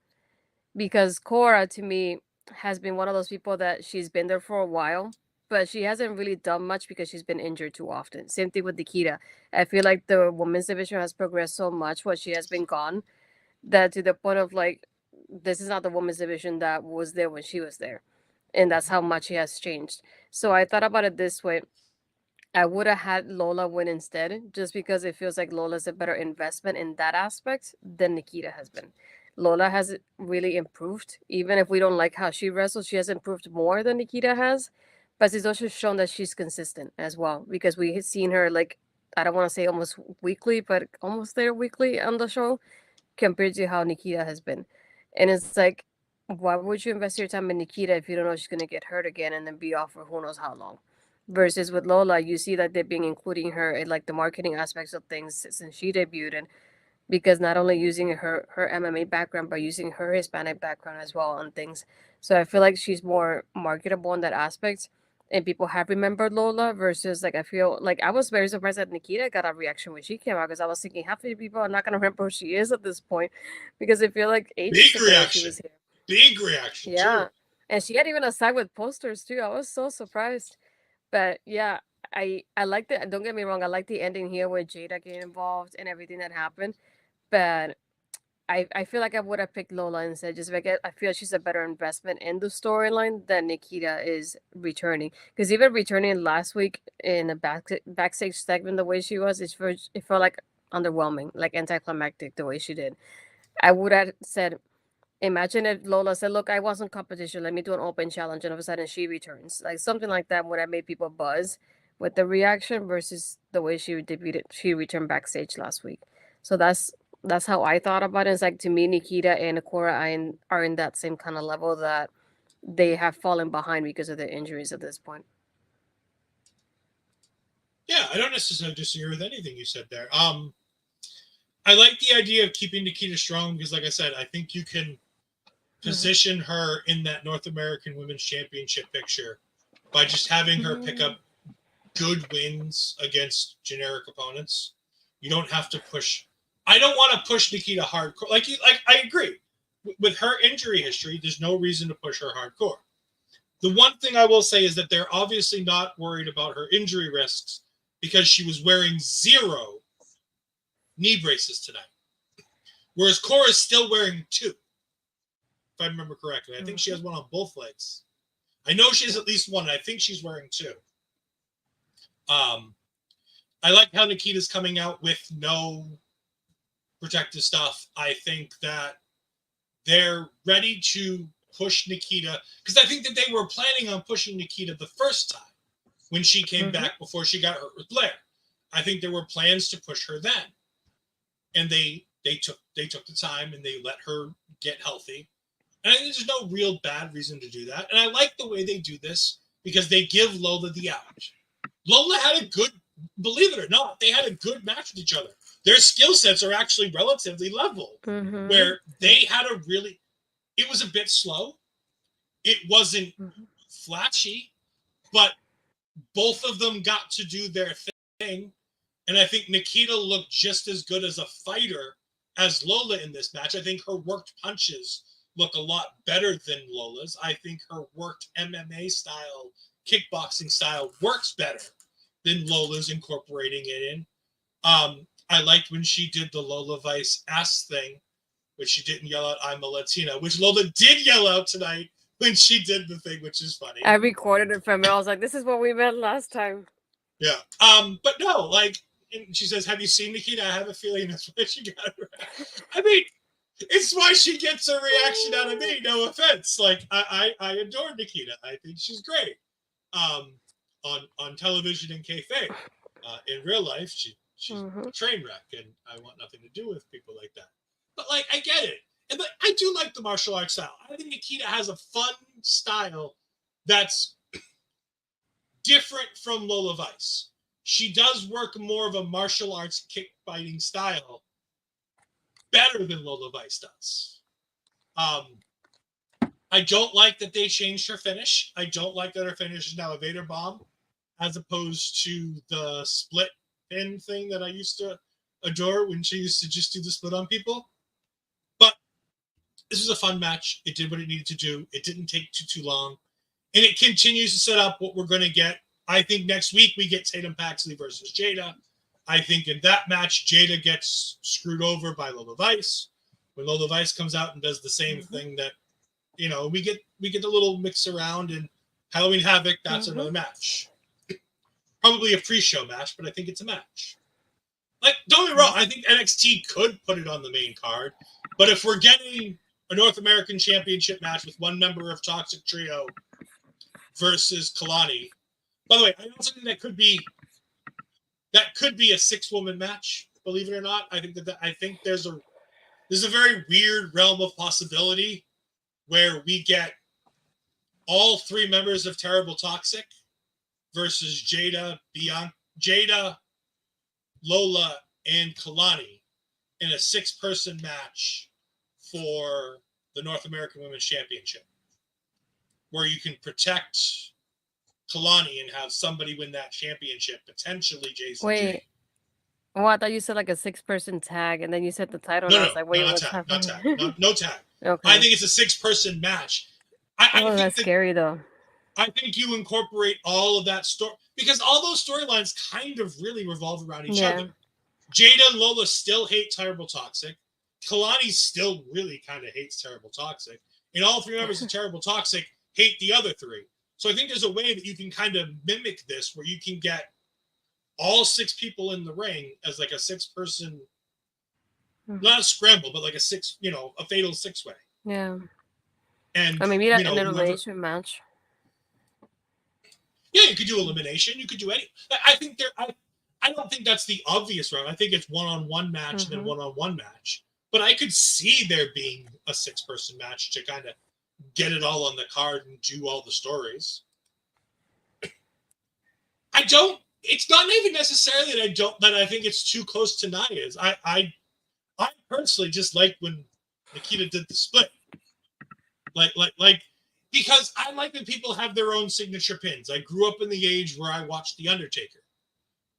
Because Cora, to me, has been one of those people that she's been there for a while, but she hasn't really done much because she's been injured too often. Same thing with Nikkita. I feel like the women's division has progressed so much while she has been gone, that to the point of like, this is not the women's division that was there when she was there. And that's how much she has changed. So I thought about it this way. I would have had Lola win instead, just because it feels like Lola's a better investment in that aspect than Nikkita has been. Lola has really improved. Even if we don't like how she wrestles, she has improved more than Nikkita has. But she's also shown that she's consistent as well, because we had seen her, like, I don't want to say almost weekly, but almost there weekly on the show compared to how Nikkita has been. And it's like, why would you invest your time in Nikkita if you don't know she's going to get hurt again and then be off for who knows how long? Versus with Lola, you see that they've been including her in like the marketing aspects of things since she debuted, and because not only using her MMA background, but using her Hispanic background as well on things. So I feel like she's more marketable in that aspect, and people have remembered Lola. Versus, like, I feel like I was very surprised that Nikkita got a reaction when she came out, because I was thinking half of the people are not gonna remember who she is at this point, because I feel like ages Big ago reaction. she was here. Big reaction. Yeah, too. and she had even a side with posters too. I was so surprised. But yeah, I like the, don't get me wrong, I like the ending here with Jada getting involved and everything that happened. But I feel like I would have picked Lola instead, just because I feel she's a better investment in the storyline than Nikkita is returning. Because even returning last week in a backstage segment, the way she was, it felt like underwhelming, like anticlimactic the way she did. I would have said Imagine if Lola said, "Look, I want some competition. Let me do an open challenge," and all of a sudden she returns. Like something like that would have made people buzz with the reaction versus the way she debuted. She returned backstage last week. So that's how I thought about it. It's like to me, Nikkita and Akora are in that same kind of level that they have fallen behind because of their injuries at this point. Yeah, I don't necessarily disagree with anything you said there. I like the idea of keeping Nikkita strong because, like I said, I think you can position her in that North American Women's Championship picture by just having her pick up good wins against generic opponents. You don't have to push. I don't want to push Nikkita hardcore. Like I agree with her injury history. There's no reason to push her hardcore. The one thing I will say is that they're obviously not worried about her injury risks because she was wearing 0 knee braces tonight, whereas Cora's still wearing 2. If I remember correctly, I think she has one on both legs. I know she has at least one. And I think she's wearing 2. I like how Nikkita's coming out with no protective stuff. I think that they're ready to push Nikkita because I think that they were planning on pushing Nikkita the first time when she came back before she got hurt with Blair. I think there were plans to push her then, and they took the time and they let her get healthy. And I think there's no real bad reason to do that. And I like the way they do this because they give Lola the out. Lola had a good, believe it or not, they had a good match with each other. Their skill sets are actually relatively level, where they had a really, it was a bit slow. It wasn't flashy, but both of them got to do their thing. And I think Nikkita looked just as good as a fighter as Lola in this match. I think her worked punches look a lot better than Lola's. I think her worked MMA style, kickboxing style works better than Lola's incorporating it in. I liked when she did the Lola Vice ass thing, which she didn't yell out, "I'm a Latina," which Lola did yell out tonight when she did the thing, which is funny. I recorded it from it. I was like, "This is what we meant last time." Yeah. But no, like, and she says, "Have you seen Nikkita? I have a feeling that's why she got her." I mean, it's why she gets a reaction out of me. No offense. Like, I adore Nikkita. I think she's great. On television and kayfabe. In real life, she's a train wreck, and I want nothing to do with people like that. But like, I get it, and but I do like the martial arts style. I think Nikkita has a fun style that's different from Lola Vice. She does work more of a martial arts kick fighting style better than Lola Vice does. I don't like that they changed her finish. I don't like that her finish is now a Vader bomb as opposed to the split pin thing that I used to adore when she used to just do the split on people. But this was a fun match. It did what it needed to do. It didn't take too long. And it continues to set up what we're going to get. I think next week we get Tatum Paxley versus Jada. I think in that match, Jada gets screwed over by Lola Vice. When Lola Vice comes out and does the same thing that, you know, we get a little mix around in Halloween Havoc. That's another match. Probably a pre-show match, but I think it's a match. Like, don't get me wrong, I think NXT could put it on the main card, but if we're getting a North American Championship match with one member of Toxic Trio versus Kalani, by the way, I also think that could be a 6-woman match. Believe it or not, I think there's a very weird realm of possibility where we get all 3 members of Terrible Toxic versus Jada, Lola, and Kalani in a 6-person match for the North American Women's Championship, where you can protect Kalani and have somebody win that championship, potentially Jason. Wait. J. Oh, I thought you said like a 6-person tag, and then you said the title. No, and I was like, wait, what's not happening? tag. No tag. Okay. I think it's a 6-person match. I think that's scary though. I think you incorporate all of that story because all those storylines kind of really revolve around each other. Jada and Lola still hate Terrible Toxic. Kalani still really kind of hates Terrible Toxic. And all 3 members of Terrible Toxic hate the other 3. So I think there's a way that you can kind of mimic this where you can get all 6 people in the ring as like a 6-person, not a scramble, but like a fatal 6-way. Yeah. And Or maybe you an know, whoever. elimination match. Yeah, you could do elimination. You could do any. I think there. I don't think that's the obvious route. I think it's one-on-one match and then one-on-one match. But I could see there being a 6-person match to kind of get it all on the card and do all the stories. I don't. It's not even necessarily that I don't. That I think it's too close to Nia's. I personally just like when Nikkita did the split. Like, because I like when people have their own signature pins. I grew up in the age where I watched The Undertaker.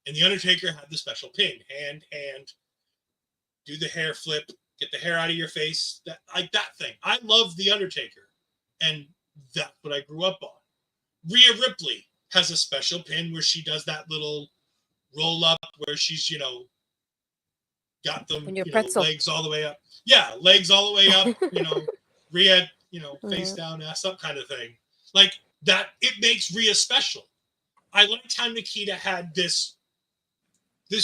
And The Undertaker had the special pin. Hand, do the hair flip, get the hair out of your face. That thing. I love The Undertaker. And that's what I grew up on. Rhea Ripley has a special pin where she does that little roll up where she's, got them, legs all the way up. Yeah, legs all the way up, Rhea, face down, ass up kind of thing. Like that, it makes Rhea special. I liked how Nikkita had this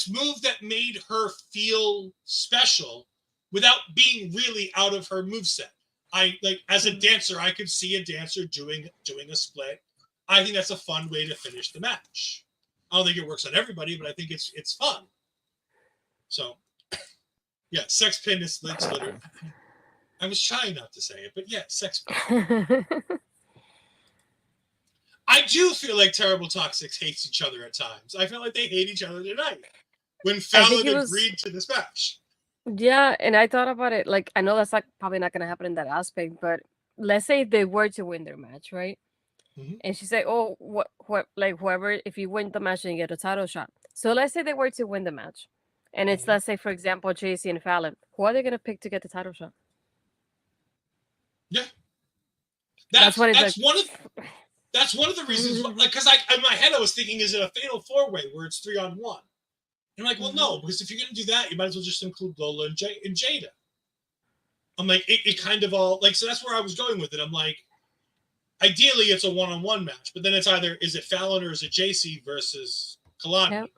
move that made her feel special without being really out of her moveset. As a dancer, I could see a dancer doing a split. I think that's a fun way to finish the match. I don't think it works on everybody, but I think it's fun. So, yeah, sex pin is literally. I was trying not to say it, but yeah, sex pin. I do feel like Terrible Toxics hates each other at times. I feel like they hate each other tonight when Fallon agreed to this match. Yeah, and I thought about it. Like, I know that's probably not going to happen in that aspect, but let's say they were to win their match, right? Mm-hmm. And she said, "Oh, whoever, if you win the match, then you get a title shot." So let's say they were to win the match, and it's let's say, for example, JC and Fallon. Who are they going to pick to get the title shot? Yeah, that's what it's that's like. That's one of the reasons. Because in my head I was thinking, is it a fatal 4-way where it's 3-on-1? And I'm like, well, no, because if you're going to do that, you might as well just include Lola and Jada. I'm like, it kind of all so that's where I was going with it. I'm like, ideally it's a 1-on-1 match, but then it's either is it Fallon or is it JC versus Kalani? Yep.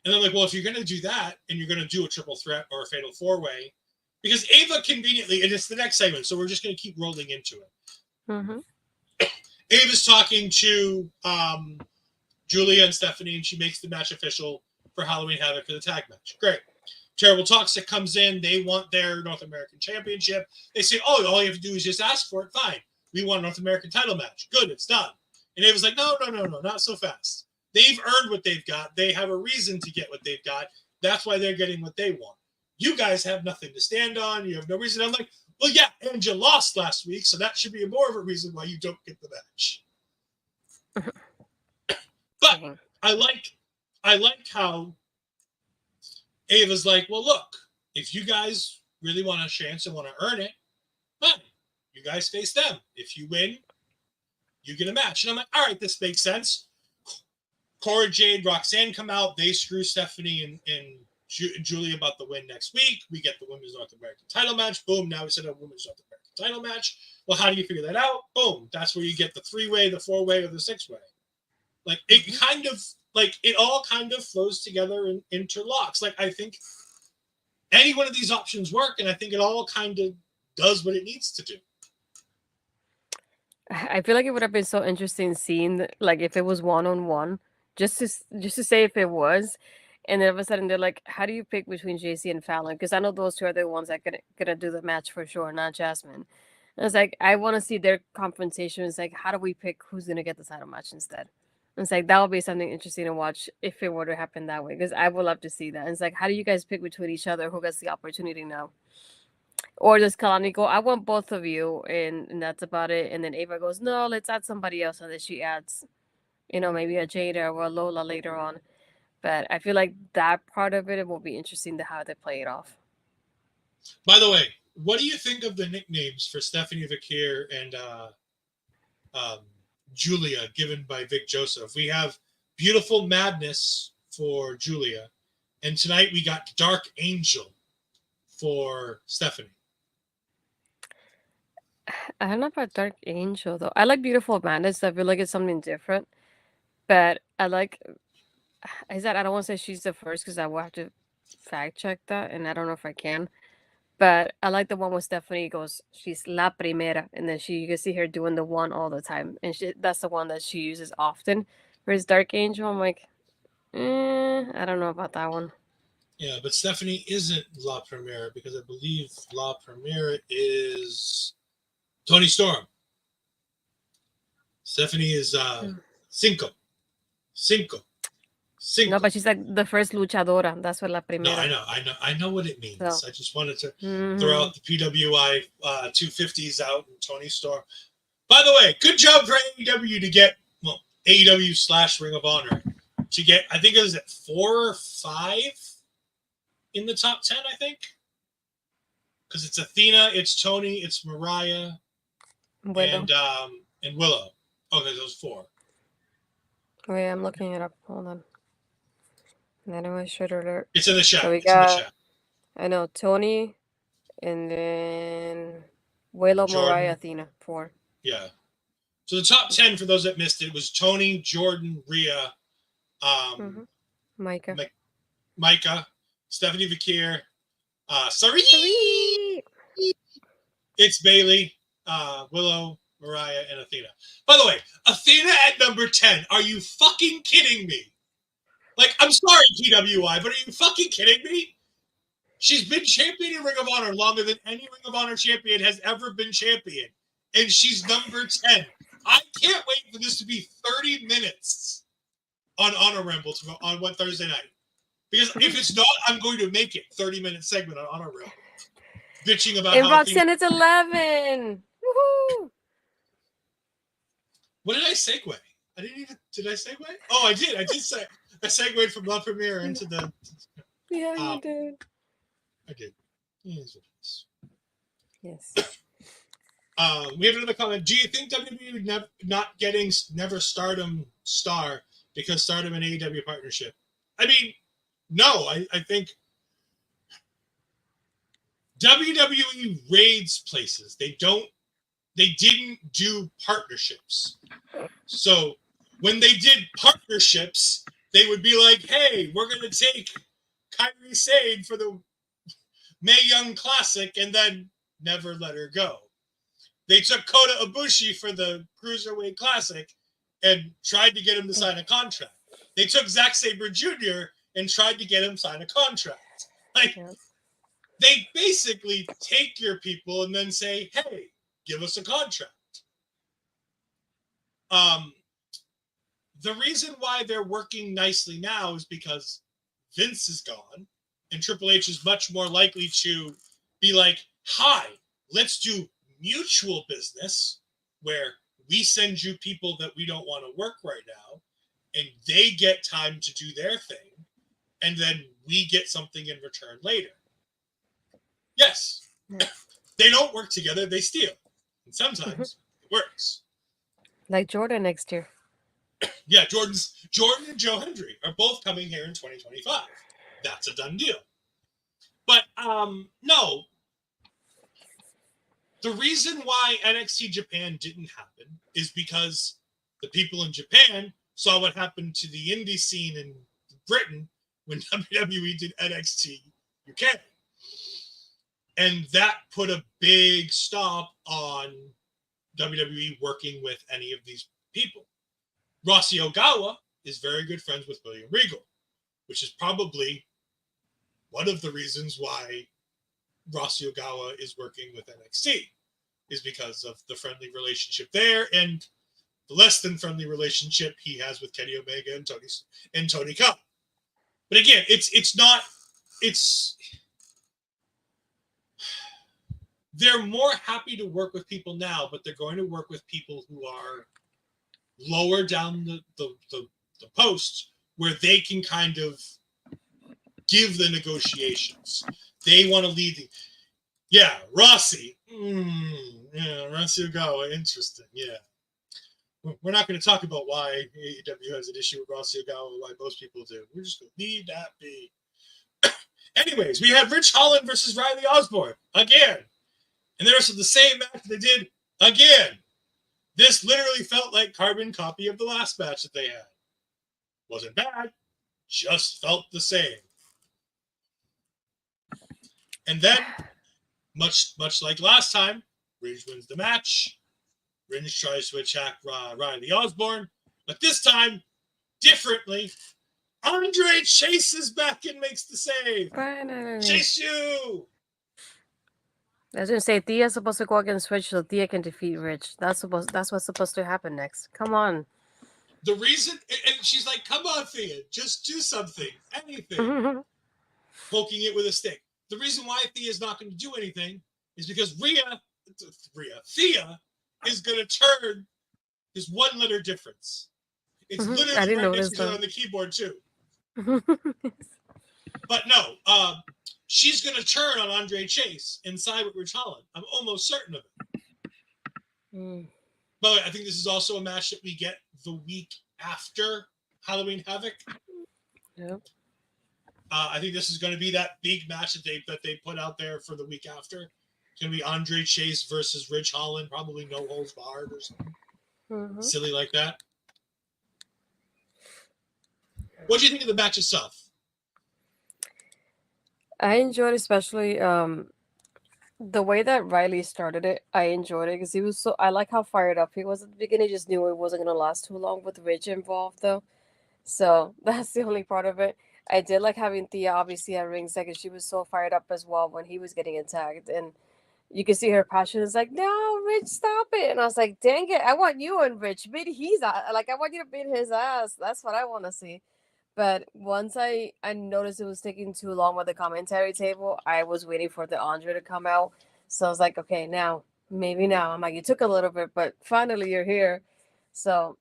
And I'm like, well, if you're going to do that and you're going to do a triple threat or a fatal 4-way, because Ava conveniently, and it's the next segment, so we're just going to keep rolling into it. Mm-hmm. Ava's talking to Julia and Stephanie, and she makes the match official for Halloween Havoc for the tag match. Great. Terrible Toxic comes in. They want their North American Championship. They say, oh, all you have to do is just ask for it. Fine. We want a North American title match. Good, it's done. And Ava's like, no, not so fast. They've earned what they've got. They have a reason to get what they've got. That's why they're getting what they want. You guys have nothing to stand on. You have no reason. I'm like, well, yeah, and you lost last week, so that should be more of a reason why you don't get the match. But I like how Ava's like, well, look, if you guys really want a chance and want to earn it, fine. You guys face them. If you win, you get a match. And I'm like, all right, this makes sense. Cora Jade, Roxanne come out. They screw Stephanie and Julia about the win next week. We get the Women's North American title match. Boom. Now we set up a Women's North American title match. Well, how do you figure that out? Boom. That's where you get the 3-way, the 4-way, or the 6-way. Like, it kind of, it all kind of flows together and interlocks. Like, I think any one of these options work, and I think it all kind of does what it needs to do. I feel like it would have been so interesting seeing, if it was 1-on-1, just to say if it was. And then all of a sudden they're like, how do you pick between JC and Fallon? Because I know those two are the ones that gonna do the match for sure, not Jasmine. And it's like, I want to see their confrontation. It's like, how do we pick who's gonna get the title match instead? And it's like, that would be something interesting to watch if it were to happen that way. Because I would love to see that. And it's like, how do you guys pick between each other? Who gets the opportunity now? Or does Kalani go, I want both of you, and that's about it. And then Ava goes, no, let's add somebody else. And then she adds, maybe a Jada or a Lola later on. But I feel like that part of it will be interesting to how they play it off. By the way, what do you think of the nicknames for Stephanie Vaquer and Julia given by Vic Joseph? We have Beautiful Madness for Julia, and tonight we got Dark Angel for Stephanie. I don't know about Dark Angel, though. I like Beautiful Madness. I feel like it's something different. But I like... I don't want to say she's the first because I will have to fact check that, and I don't know if I can. But I like the one where Stephanie goes, she's la primera, and then you can see her doing the one all the time, and that's the one that she uses often. Whereas Dark Angel, I'm like, I don't know about that one. Yeah, but Stephanie isn't La Primera because I believe La Primera is Tony Storm. Stephanie is Cinco. No, but she's like the first luchadora. That's what la primera. No, I know what it means. So. I just wanted to throw out the PWI 250s out and Tony Storm. By the way, good job for AEW to get AEW / Ring of Honor to get. I think it was at 4 or 5 in the top 10. I think because it's Athena, it's Tony, it's Mariah, Willow. and Willow. Okay, those 4. Wait, I'm looking it up. Hold on. Anyway, should alert. It's in the chat. So we got, I know, Tony, and then Willow, Mariah, Athena, 4. Yeah. So the top 10, for those that missed it, was Tony, Jordan, Rhea, Micah, Stephanie Vaquer, Sari. It's Bailey, Willow, Mariah, and Athena. By the way, Athena at number 10. Are you fucking kidding me? Like, I'm sorry, PWI, but are you fucking kidding me? She's been champion in Ring of Honor longer than any Ring of Honor champion has ever been champion. And she's number 10. I can't wait for this to be 30 minutes on Honor Ramble on what Thursday night. Because if it's not, I'm going to make it 30-minute segment on Honor Ramble. Bitching about and Roxanne is 11. Woohoo! What did I segue? Did I segue? Oh, I did. I say I segued from La Premiere into the. Yeah, you did. I did. Yes. We have another comment. Do you think WWE not getting Never Stardom star because Stardom and AEW partnership? I mean, no. I think WWE raids places. They didn't do partnerships. So when they did partnerships, they would be like, hey, we're going to take Kairi Sane for the Mae Young Classic and then never let her go. They took Kota Ibushi for the Cruiserweight Classic and tried to get him to sign a contract. They took Zack Sabre Jr. and tried to get him to sign a contract. Like, they basically take your people and then say, hey, give us a contract. The reason why they're working nicely now is because Vince is gone and Triple H is much more likely to be like, hi, let's do mutual business where we send you people that we don't want to work right now and they get time to do their thing and then we get something in return later. Yes. They don't work together, they steal. And sometimes it works. Like Jordan next year. Yeah, Jordan and Joe Hendry are both coming here in 2025. That's a done deal. But no. The reason why NXT Japan didn't happen is because the people in Japan saw what happened to the indie scene in Britain when WWE did NXT UK. And that put a big stop on WWE working with any of these people. Rossi Ogawa is very good friends with William Regal, which is probably one of the reasons why Rossi Ogawa is working with NXT, is because of the friendly relationship there and the less than friendly relationship he has with Kenny Omega and Tony Khan. But again, they're more happy to work with people now, but they're going to work with people who are lower down the post where they can kind of give the negotiations. They want to lead Rossi. Rossi Ogawa, interesting. Yeah. We're not going to talk about why AEW has an issue with Rossi Ogawa, why most people do. We're just going to leave that be. Anyways, we had Rich Holland versus Riley Osborne again. And there's the same match they did again. This literally felt like carbon copy of the last match that they had. Wasn't bad, just felt the same. And then much like last time, Ridge wins the match. Ridge tries to attack Riley Osborne, but this time, differently, Andre chases back and makes the save. Finally. Chase you! I was gonna say Thea's supposed to go against Rich so Thea can defeat Rich. That's what's supposed to happen next. Come on. The reason, and she's like, "Come on, Thea, just do something, anything." Poking it with a stick. The reason why Thea's not going to do anything is because Thea is going to turn this one-letter difference. It's literally I didn't right notice next to each other that. on the keyboard too. But no, she's going to turn on Andre Chase and side with Ridge Holland. I'm almost certain of it. But I think this is also a match that we get the week after Halloween Havoc. Yep. I think this is going to be that big match that they put out there for the week after. It's going to be Andre Chase versus Ridge Holland, probably no holds barred or something silly like that. What do you think of the match itself? I enjoyed especially the way that Riley started it. I enjoyed it because he was so. I like how fired up he was at the beginning. Just knew it wasn't gonna last too long with Ridge involved though. So that's the only part of it. I did like having Thea obviously at ringside because she was so fired up as well when he was getting attacked. And you can see her passion is like, no, Rich, stop it. And I was like, dang it, I want you and Rich. Beat I want you to beat his ass. That's what I want to see. But once I noticed it was taking too long with the commentary table, I was waiting for the Andre to come out. So I was like, okay, maybe now. I'm like, it took a little bit, but finally you're here. So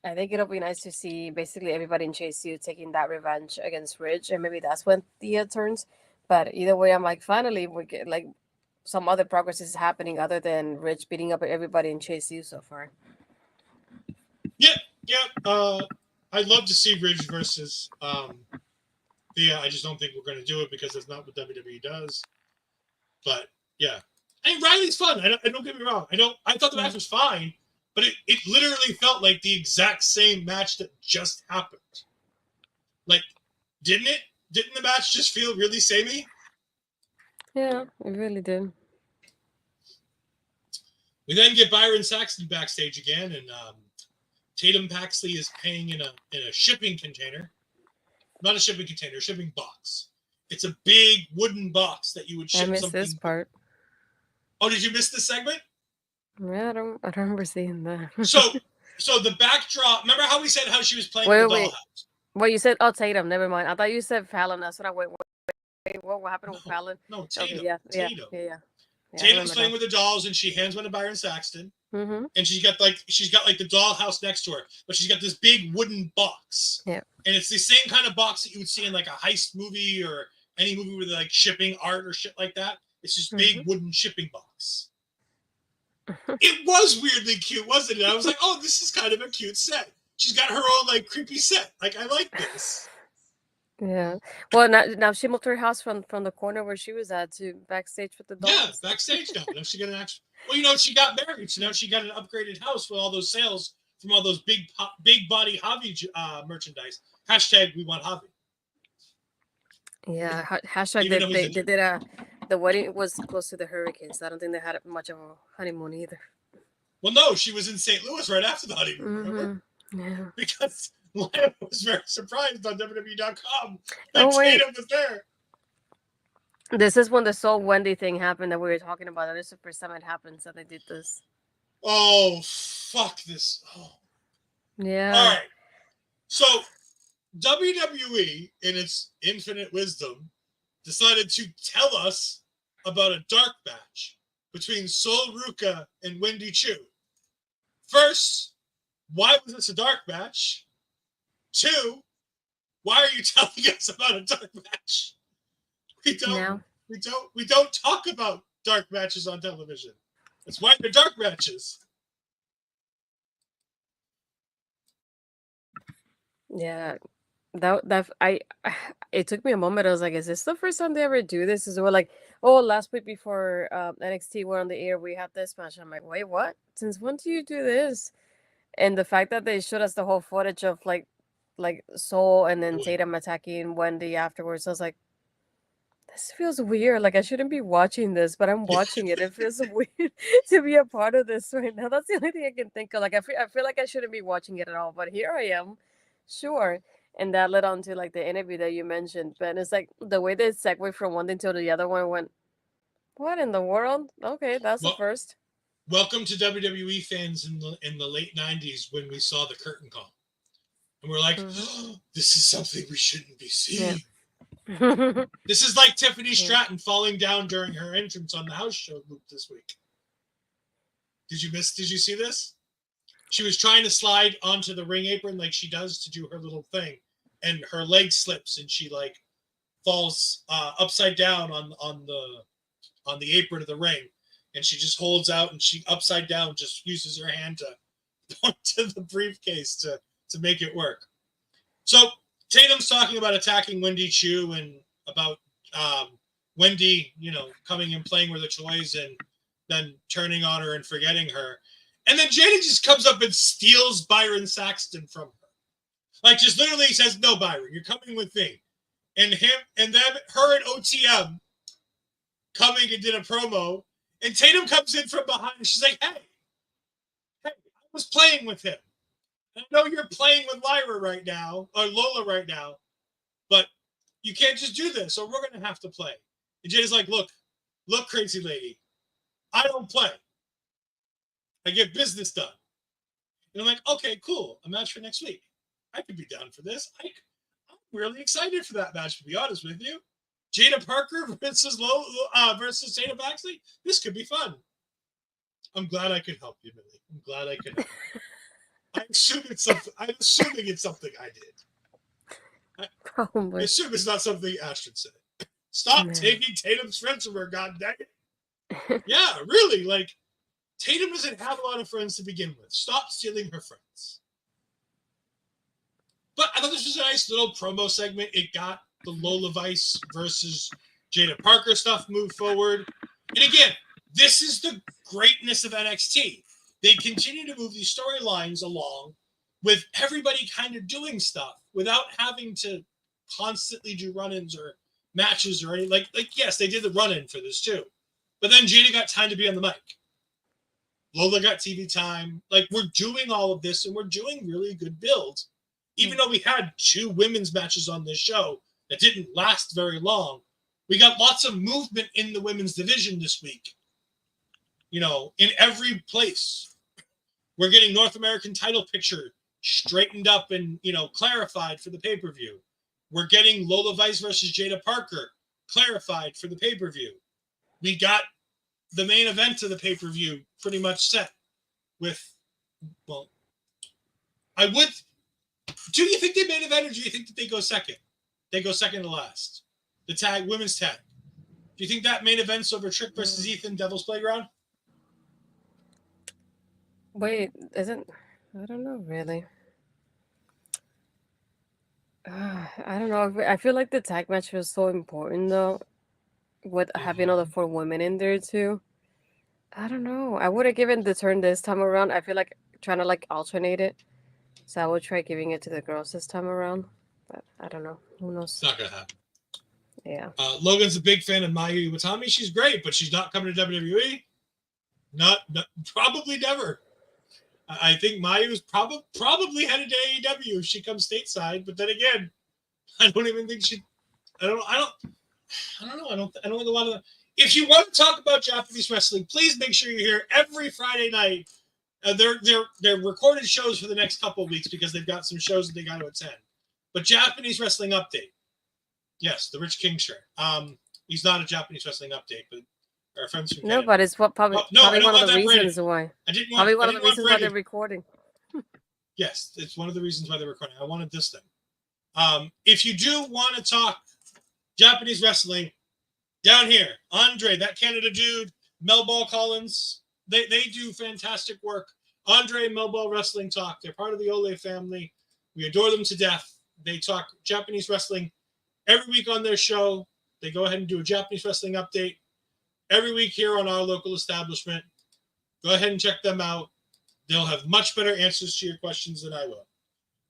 I think it'll be nice to see basically everybody in Chase U taking that revenge against Ridge, and maybe that's when Thea turns. But either way, I'm like, finally we get like some other progress is happening other than Ridge beating up everybody in Chase U so far. Yeah. I'd love to see Ridge versus Thea. I just don't think we're going to do it because that's not what WWE does. But yeah, and Riley's fun. I don't get me wrong. I thought the match was fine. But it literally felt like the exact same match that just happened. Like, didn't it? Didn't the match just feel really samey? Yeah, it really did. We then get Byron Saxton backstage again, and Tatum Paxley is paying in a shipping container. Not a shipping container, a shipping box. It's a big wooden box that you would ship something. I missed this part. Oh, did you miss this segment? Yeah, I don't remember seeing that. So the backdrop. Remember how we said how she was playing with the dollhouse? Well, you said Tatum. Never mind. I thought you said Fallon. That's what I went. Wait, what happened with Fallon? No, Tatum. Okay, yeah. Tatum's playing with the dolls, and she hands one to Byron Saxton. And she's got like the dollhouse next to her, but she's got this big wooden box. Yeah. And it's the same kind of box that you would see in like a heist movie or any movie with like shipping art or shit like that. It's this big wooden shipping box. It was weirdly cute, wasn't it? I was like, oh, this is kind of a cute set. She's got her own like creepy set. Like, I like this. Yeah. Well, now she moved her house from the corner where she was at to backstage with the dolls. Yeah, backstage now. Now she got an actual. Well, you know, she got married, so now she got an upgraded house with all those sales from all those big body Javi merchandise. Hashtag we want Javi. Yeah. Hashtag they did the wedding was close to the hurricanes. So I don't think they had much of a honeymoon either. Well, no, she was in St. Louis right after the honeymoon. Remember? Yeah. Because Lana was very surprised on WWE.com that Tatum was there. This is when the Soul Wendy thing happened that we were talking about. This is the first time it happens that they did this. Oh, fuck this. Oh. Yeah. All right. So, WWE, in its infinite wisdom, decided to tell us about a dark match between Sol Ruca and Wendy Chu. First, why was this a dark match? Two, why are you telling us about a dark match? We don't talk about dark matches on television. That's why they're dark matches. Yeah. It took me a moment. I was like, is this the first time they ever do this? Is it like, oh, last week before NXT were on the air, we had this match. I'm like, wait, what? Since when do you do this? And the fact that they showed us the whole footage of like Soul and then Tatum attacking Wendy afterwards, I was like, This feels weird. Like I shouldn't be watching this, but I'm watching it. It feels weird to be a part of this right now. That's the only thing I can think of. Like I feel like I shouldn't be watching it at all, but here I am. Sure. And that led on to like the interview that you mentioned. But it's like the way they segue from one thing to the other one went, what in the world? Okay, that's the Well, first. welcome to WWE fans in the late '90s when we saw the curtain call, and we're like, oh, "This is something we shouldn't be seeing." Yeah. This is like Tiffany Stratton falling down during her entrance on the house show loop this week. Did you see this? She was trying to slide onto the ring apron like she does to do her little thing, and her leg slips and she like falls upside down on the apron of the ring, and she just holds out and she upside down just uses her hand to point to the briefcase to make it work. So Tatum's talking about attacking Wendy Chu and about Wendy, coming and playing with the toys and then turning on her and forgetting her. And then Jada just comes up and steals Byron Saxton from her. Like just literally says, no, Byron, you're coming with me. And her and OTM coming and did a promo. And Tatum comes in from behind and she's like, hey, I was playing with him. I know you're playing with Lyra right now, or Lola right now, but you can't just do this, or we're going to have to play. And Jada's like, look, crazy lady, I don't play. I get business done. And I'm like, okay, cool. A match for next week. I could be down for this. I'm really excited for that match, to be honest with you. Jada Parker versus Jada Baxley. This could be fun. I'm glad I could help you, Millie. I'm glad I could help you. I'm assuming it's something I did. I assume it's not something Ashton said. Stop taking Tatum's friends from her, god dang it. Yeah, really. Like, Tatum doesn't have a lot of friends to begin with. Stop stealing her friends. But I thought this was a nice little promo segment. It got the Lola Vice versus Jada Parker stuff moved forward. And again, this is the greatness of NXT. They continue to move these storylines along with everybody kind of doing stuff without having to constantly do run-ins or matches or anything. Like yes, they did the run-in for this too. But then Jada got time to be on the mic. Lola got TV time. Like, we're doing all of this and we're doing really good builds. Even though we had 2 women's matches on this show that didn't last very long, we got lots of movement in the women's division this week. In every place. We're getting North American title picture straightened up and, clarified for the pay-per-view. We're getting Lola Vice versus Jada Parker clarified for the pay-per-view. We got the main event of the pay-per-view pretty much set with, well, do you think they main event or do you think that they go second? They go second to last. The women's tag. Do you think that main event's over Trick versus Ethan, Devil's Playground? Wait, isn't... I don't know, really. I don't know. I feel like the tag match was so important, though, with having all the 4 women in there, too. I don't know. I would have given the turn this time around. I feel like trying to, like, alternate it. So I will try giving it to the girls this time around. But I don't know. Who knows? It's not going to happen. Yeah. Logan's a big fan of Mayu Iwatani. She's great, but she's not coming to WWE. Not probably never. I think Mayu's probably headed to AEW if she comes stateside. But then again, I don't even think she. I don't know. I don't know a lot of. If you want to talk about Japanese wrestling, please make sure you're here every Friday night. They're recorded shows for the next couple of weeks because they've got some shows that they got to attend. But Japanese wrestling update. Yes, the Rich King shirt. He's not a Japanese wrestling update, but our friends from Canada. No, but it's probably one of the reasons why. Probably one of the reasons why they're recording. Yes, it's one of the reasons why they're recording. I wanted this thing. If you do want to talk Japanese wrestling, down here, Andre, that Canada dude, Melball Collins, they do fantastic work. Andre and Melball Wrestling Talk. They're part of the Ole family. We adore them to death. They talk Japanese wrestling every week on their show. They go ahead and do a Japanese wrestling update every week here on our local establishment. Go ahead and check them out. They'll have much better answers to your questions than I will.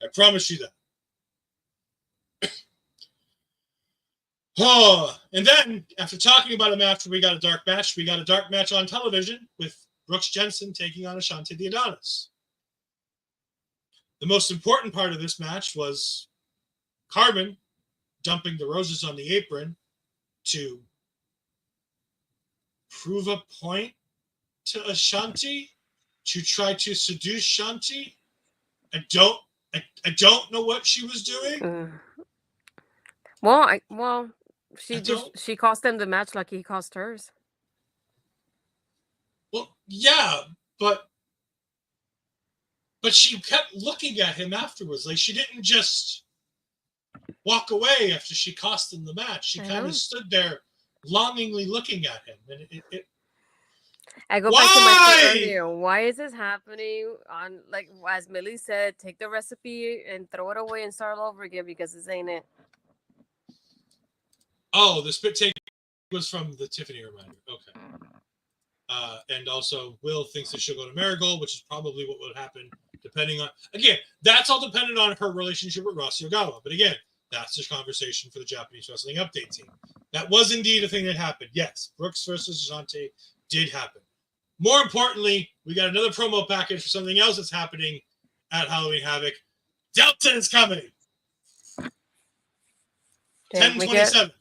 I promise you that. Oh, and then after talking about a match where we got a dark match, we got a dark match on television with Brooks Jensen taking on Ashante the Adonis. The most important part of this match was Carmen dumping the roses on the apron to prove a point to Ashante, to try to seduce Shanti. I don't know what she was doing. Well, she cost him the match like he cost hers. Well, yeah, but she kept looking at him afterwards. Like, she didn't just walk away after she cost him the match. She kind of stood there longingly looking at him. And I go back to my point earlier. Why is this happening? On, like, as Millie said, take the recipe and throw it away and start all over again, because this ain't it. Oh, the spit take was from the Tiffany reminder. Okay. And also, Will thinks that she'll go to Marigold, which is probably what would happen, depending on... Again, that's all dependent on her relationship with Rossy Ogawa. But again, that's just conversation for the Japanese Wrestling Update team. That was indeed a thing that happened. Yes, Brooks versus Ashante did happen. More importantly, we got another promo package for something else that's happening at Halloween Havoc. Delta is coming. 10/27.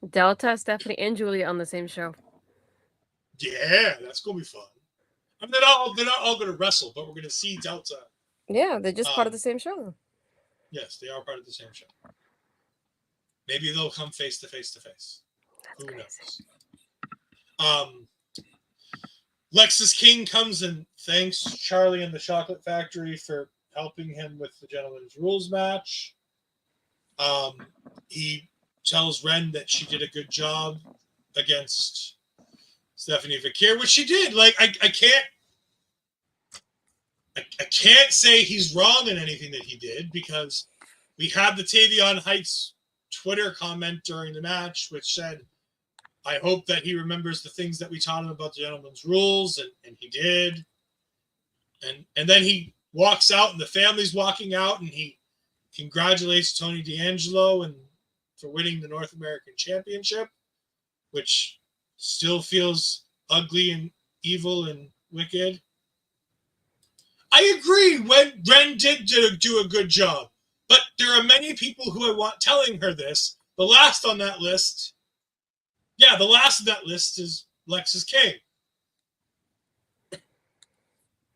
Delta, Stephanie, and Julia on the same show. Yeah, that's gonna be fun. I mean, they're not all gonna wrestle, but we're gonna see Delta. Yeah, they're just part of the same show. Yes, they are part of the same show. Maybe they'll come face to face. Who knows? Lexis King comes and thanks Charlie and the Chocolate Factory for helping him with the Gentleman's Rules match. He tells Wren that she did a good job against Stephanie Vaquer, which she did. Like, I can't say he's wrong in anything that he did, because we had the Tavion Heights Twitter comment during the match, which said, I hope that he remembers the things that we taught him about the Gentleman's Rules, and he did. And then he walks out, and the family's walking out, and he congratulates Tony D'Angelo and for winning the North American Championship, which still feels ugly and evil and wicked. I agree. When Wren did do a good job, but there are many people who I want telling her this. The last on that list is Lexis King.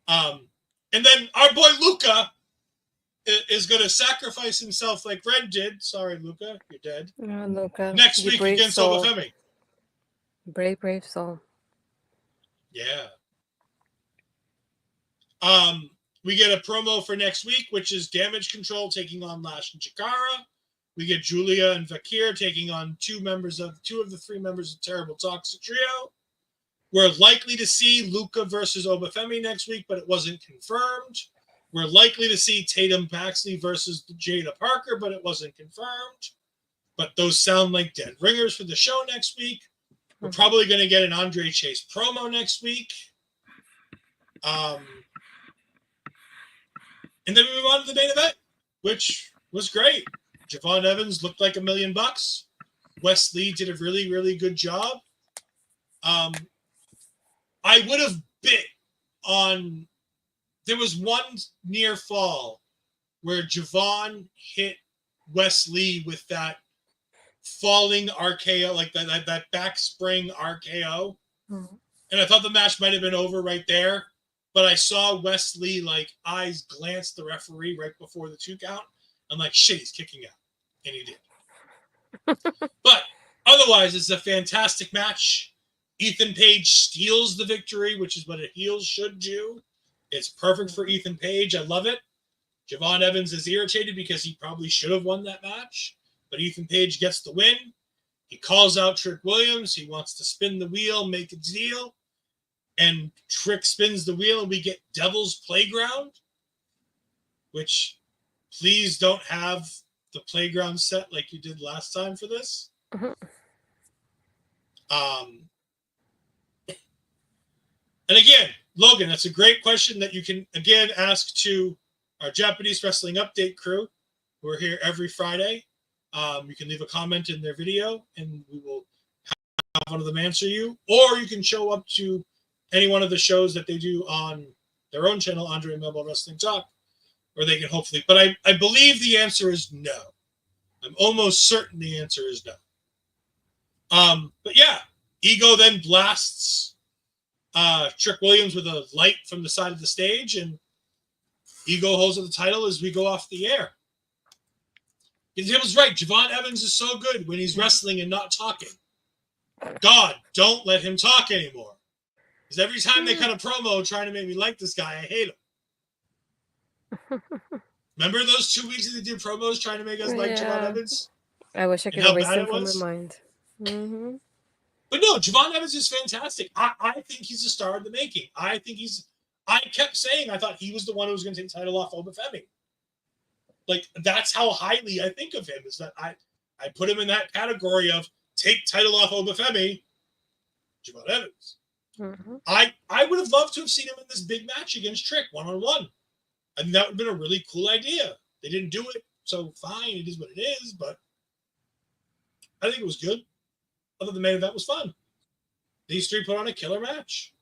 And then our boy Luca is going to sacrifice himself like Wren did. Sorry, Luca, you're dead. Oh, Luca. Next week against Obafemi. Brave soul. Yeah. We get a promo for next week, which is Damage Control taking on Lash and Chikara. We get Julia and Vaquer taking on two of the three members of Terrible Toxic Trio. We're likely to see Luca versus Obafemi next week, but it wasn't confirmed. We're likely to see Tatum Paxley versus Jada Parker, but it wasn't confirmed. But those sound like dead ringers for the show next week. We're probably going to get an Andre Chase promo next week. And then we move on to the main event, which was great. Javon Evans looked like $1 million. Wes Lee did a really, really good job. I would have bit on... There was one near fall where Javon hit Wes Lee with that falling RKO, like that back spring RKO. Mm-hmm. And I thought the match might have been over right there. But I saw Wes Lee, like, eyes glance the referee right before the 2 count. I'm like, shit, he's kicking out. And he did. But otherwise, it's a fantastic match. Ethan Page steals the victory, which is what a heel should do. It's perfect for Ethan Page. I love it. Javon Evans is irritated because he probably should have won that match. But Ethan Page gets the win. He calls out Trick Williams. He wants to spin the wheel, make a deal. And Trick spins the wheel, and we get Devil's Playground, which, please don't have the playground set like you did last time for this. Mm-hmm. And again, Logan, that's a great question that you can, again, ask to our Japanese Wrestling Update crew, who are here every Friday. You can leave a comment in their video, and we will have one of them answer you. Or you can show up to any one of the shows that they do on their own channel, Andre and Melba Wrestling Talk, where they can hopefully. But I believe the answer is no. I'm almost certain the answer is no. But yeah, Ego then blasts Trick Williams with a light from the side of the stage, and Ego holds up the title as we go off the air. It was right. Javon Evans is so good when he's wrestling and not talking. God, don't let him talk anymore. Because every time they cut a promo trying to make me like this guy, I hate him. Remember those 2 weeks that they did promos trying to make us like Javon Evans? I wish I could erase him from my mind. Mm-hmm. But no, Javon Evans is fantastic. I think he's a star in the making. I kept saying I thought he was the one who was going to take the title off Obafemi. Like, that's how highly I think of him, is that I put him in that category of take title off Obafemi, Javon Evans. Mm-hmm. I would have loved to have seen him in this big match against Trick one-on-one. I think that would have been a really cool idea. They didn't do it, so fine, it is what it is, but I think it was good. Other than the main event was fun. These three put on a killer match.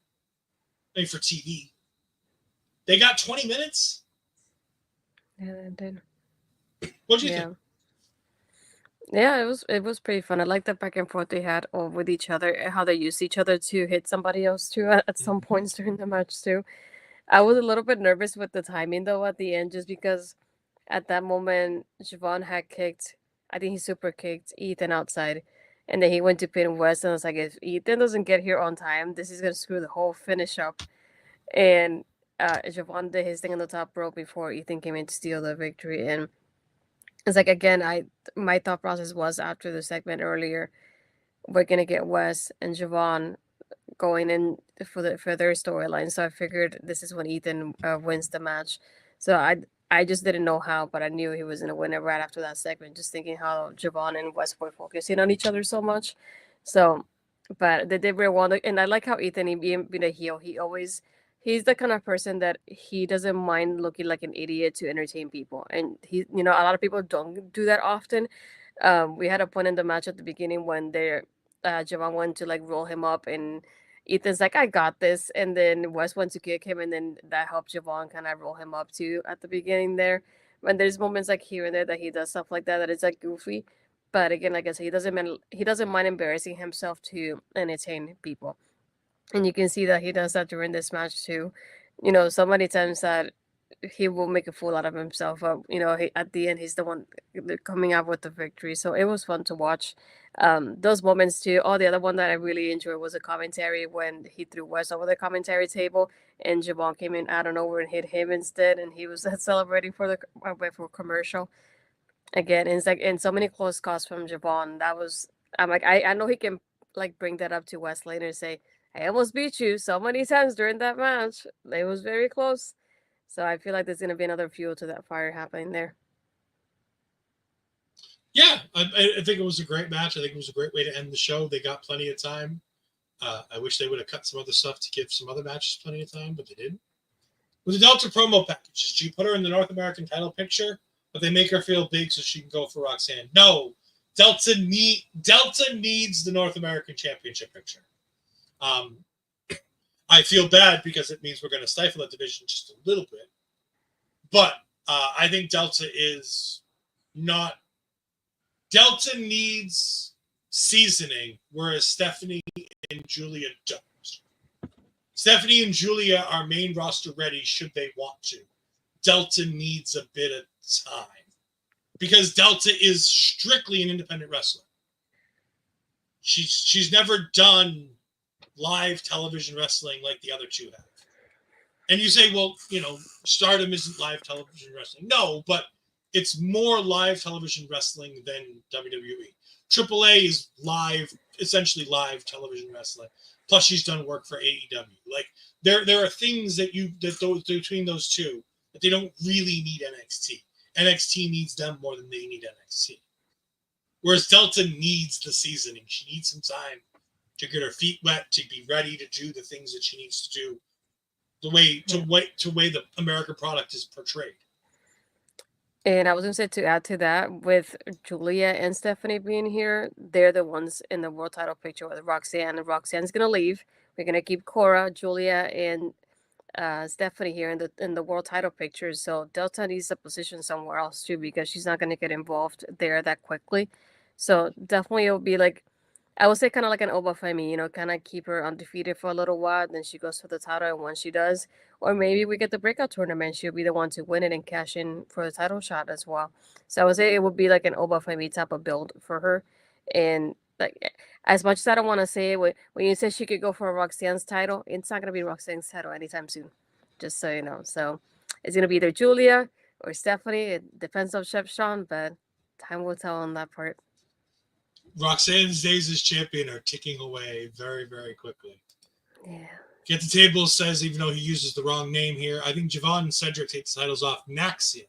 I mean, for TV. They got 20 minutes. Yeah, they did. What do you think? Yeah, it was pretty fun. I like the back and forth they had with each other, how they used each other to hit somebody else too at some points during the match too. I was a little bit nervous with the timing though at the end, just because at that moment Javon had kicked, I think he super kicked Ethan outside, and then he went to pin Wes, and I was like, if Ethan doesn't get here on time, this is gonna screw the whole finish up. And Javon did his thing on the top rope before Ethan came in to steal the victory, and it's like, again, my thought process was after the segment earlier, we're gonna get Wes and Javon going in for their storyline. So I figured this is when Ethan wins the match. So I just didn't know how, but I knew he was gonna win it right after that segment. Just thinking how Javon and Wes were focusing on each other so much. So, but they did very well, and I like how Ethan, being a heel, he's the kind of person that he doesn't mind looking like an idiot to entertain people. And he, a lot of people don't do that often. We had a point in the match at the beginning when Javon went to like roll him up, and Ethan's like, I got this. And then Wes went to kick him, and then that helped Javon kind of roll him up too at the beginning there. And there's moments like here and there that he does stuff like that is like goofy. But again, like I said, he doesn't mind embarrassing himself to entertain people. And you can see that he does that during this match too. So many times that he will make a fool out of himself. At the end, he's the one coming out with the victory. So it was fun to watch. Those moments too. Oh, the other one that I really enjoyed was a commentary when he threw Wes over the commentary table, and Javon came in out of nowhere and hit him instead, and he was celebrating for commercial. Again, and it's like, and so many close calls from Javon. I'm like, I know he can like bring that up to Wes later and say, I almost beat you so many times during that match. It was very close. So I feel like there's going to be another fuel to that fire happening there. Yeah, I think it was a great match. I think it was a great way to end the show. They got plenty of time. I wish they would have cut some other stuff to give some other matches plenty of time, but they didn't. With the Delta promo packages, do you put her in the North American title picture, but they make her feel big so she can go for Roxanne? No, Delta needs the North American Championship picture. I feel bad because it means we're going to stifle that division just a little bit. But I think Delta needs seasoning, whereas Stephanie and Julia don't. Stephanie and Julia are main roster ready should they want to. Delta needs a bit of time because Delta is strictly an independent wrestler. She's never done live television wrestling like the other two have. And you say, well, Stardom isn't live television wrestling. No, but it's more live television wrestling than WWE. AAA is essentially live television wrestling. Plus, she's done work for AEW. Like there are things that between those two that they don't really need NXT. NXT needs them more than they need NXT. Whereas Delta needs the seasoning. She needs some time to get her feet wet, to be ready to do the things that she needs to do, the way the American product is portrayed. And I was gonna say to add to that, with Julia and Stephanie being here, they're the ones in the world title picture with Roxanne. And Roxanne's gonna leave. We're gonna keep Cora, Julia, and Stephanie here in the world title picture. So Delta needs a position somewhere else too because she's not gonna get involved there that quickly. So definitely it'll be like I would say kind of like an Oba Femi, kind of keep her undefeated for a little while, then she goes for the title, and once she does, or maybe we get the breakout tournament, she'll be the one to win it and cash in for the title shot as well. So I would say it would be like an Oba Femi type of build for her, and like as much as I don't want to say it, when you say she could go for Roxanne's title, it's not gonna be Roxanne's title anytime soon, just so you know. So it's gonna be either Julia or Stephanie. It depends on Chef Sean, but time will tell on that part. Roxanne's days as champion are ticking away very, very quickly. Yeah. Get the Table says, even though he uses the wrong name here, I think Javon and Cedric take the titles off Naxium,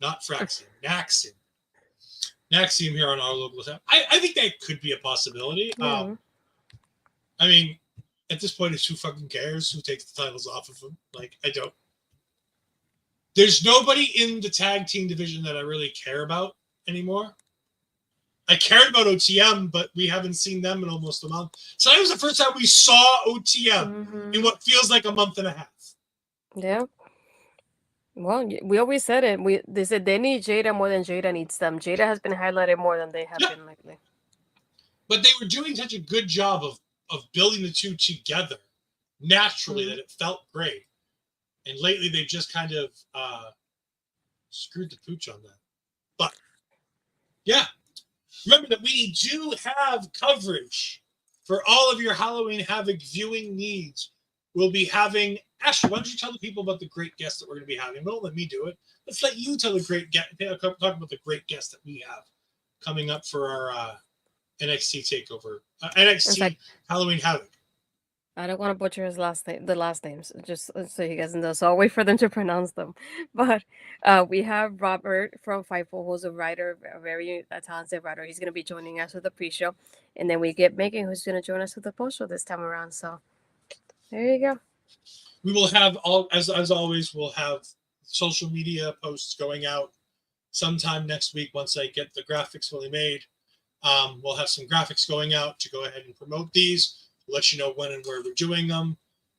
not Fraxium. Naxium. Naxium here on our local account. I think that could be a possibility. Yeah. I mean, at this point, it's who fucking cares who takes the titles off of them? Like, I don't. There's nobody in the tag team division that I really care about anymore. I cared about OTM, but we haven't seen them in almost a month. So that was the first time we saw OTM in what feels like a month and a half. Yeah. Well, we always said it. They said they need Jada more than Jada needs them. Jada has been highlighted more than they have been lately. But they were doing such a good job of building the two together naturally that it felt great. And lately they've just kind of screwed the pooch on that. But yeah. Remember that we do have coverage for all of your Halloween Havoc viewing needs. We'll be having... Ashley, why don't you tell the people about the great guest that we're going to be having? Don't let me do it. Let's let you tell the great guest. Talk about the great guest that we have coming up for our NXT takeover. NXT Halloween Havoc. I don't want to butcher the last names, just so you guys know. So I'll wait for them to pronounce them. But we have Robert from Fightful, who's a writer, a very talented writer. He's going to be joining us with the pre-show. And then we get Megan, who's going to join us with the post-show this time around. So there you go. We will have, as always, we'll have social media posts going out sometime next week once I get the graphics fully made. We'll have some graphics going out to go ahead and promote these. We'll let you know when and where we're doing them.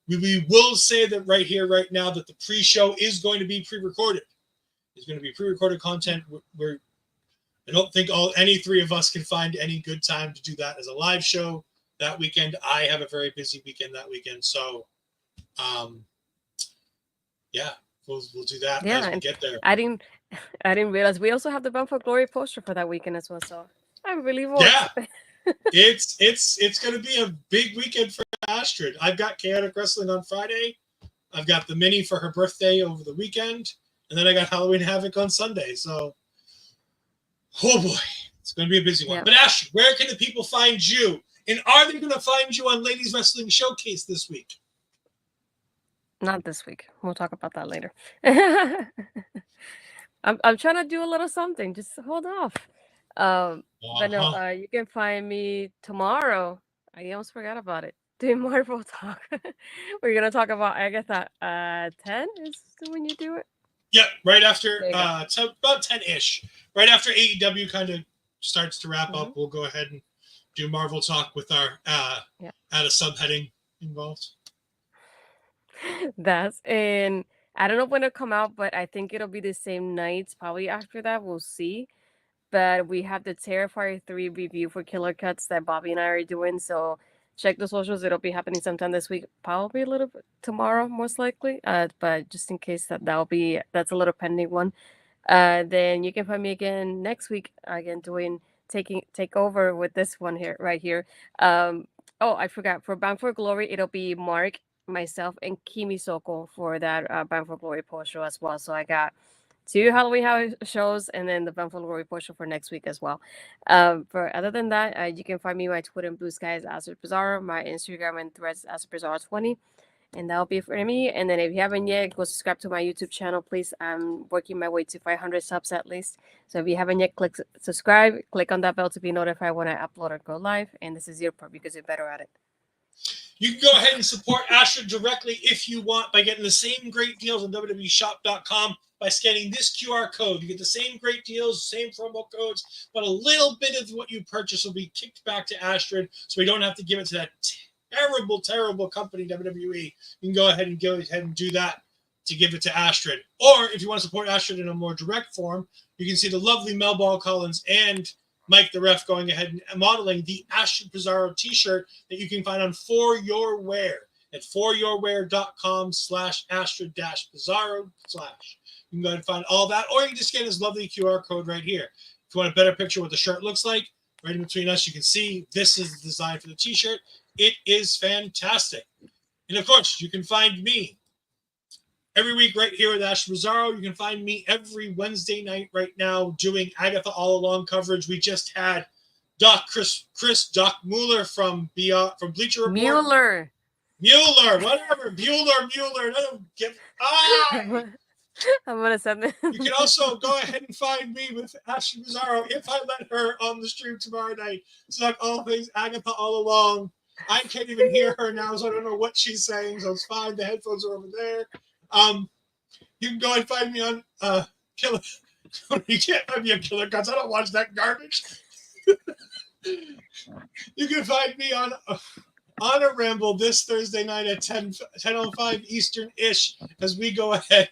We will say that right here, right now, that the pre-show is going to be pre-recorded. It's going to be pre-recorded content. I don't think any three of us can find any good time to do that as a live show that weekend. I have a very busy weekend that weekend, so yeah, we'll do that as we get there. I didn't realize we also have the Bound for Glory poster for that weekend as well. So I'm really bored. Yeah. It's going to be a big weekend for Astrid. I've got Chaotic Wrestling on Friday. I've got the mini for her birthday over the weekend. And then I got Halloween Havoc on Sunday. So, oh boy, it's going to be a busy one. Yeah. But Astrid, where can the people find you? And are they going to find you on Ladies Wrestling Showcase this week? Not this week. We'll talk about that later. I'm trying to do a little something. Just hold off. But no, you can find me tomorrow. I almost forgot about it. Doing Marvel talk. We're gonna talk about Agatha. 10 is when you do it. Yeah, right after about 10-ish. Right after AEW kind of starts to wrap up, we'll go ahead and do Marvel talk with our add a subheading involved. And I don't know when it'll come out, but I think it'll be the same nights. Probably after that, we'll see. But we have the Terrifier 3 review for Killer Cuts that Bobby and I are doing. So check the socials. It'll be happening sometime this week. Probably a little bit tomorrow, most likely. But just in case that's a little pending one. Then you can find me again next week. Again, take over with this one here, right here. I forgot. For Bound for Glory, it'll be Mark, myself, and Kimi Soko for that Bound for Glory post show as well. So I got 2 Halloween Havoc shows, and then the Bound for Glory post show for next week as well. For other than that, you can find me my Twitter and Blue Skies as Bizarro, my Instagram and Threads as Bizarro20, and that'll be for me. And then if you haven't yet, go subscribe to my YouTube channel, please. I'm working my way to 500 subs at least. So if you haven't yet, click subscribe, click on that bell to be notified when I upload or go live. And this is your part because you're better at it. You can go ahead and support Astrid directly if you want by getting the same great deals on WWEshop.com by scanning this QR code. You get the same great deals, same promo codes, but a little bit of what you purchase will be kicked back to Astrid, so we don't have to give it to that terrible, terrible company, WWE. You can go ahead and do that to give it to Astrid. Or if you want to support Astrid in a more direct form, you can see the lovely Mel Ball Collins and Mike the Ref going ahead and modeling the Astrid Pizarro t-shirt that you can find on For Your Wear at foryourwear.com/Astrid-Pizarro/. You can go ahead and find all that, or you can just scan this lovely QR code right here. If you want a better picture of what the shirt looks like, right in between us, you can see this is the design for the t-shirt. It is fantastic. And of course, you can find me every week right here with Astrid Pizarro. You can find me every Wednesday night right now doing Agatha All Along coverage. We just had Doc Mueller from Bleacher Report. Mueller, whatever. Mueller. I don't give. I'm gonna send it. You can also go ahead and find me with Astrid Pizarro if I let her on the stream tomorrow night. It's like all things Agatha All Along. I can't even hear her now, so I don't know what she's saying. So it's fine. The headphones are over there. You can go and find me on Killer. You can't find me on Killer Cuts. I don't watch that garbage. You can find me on a Ramble this Thursday night at 10:05 Eastern-ish as we go ahead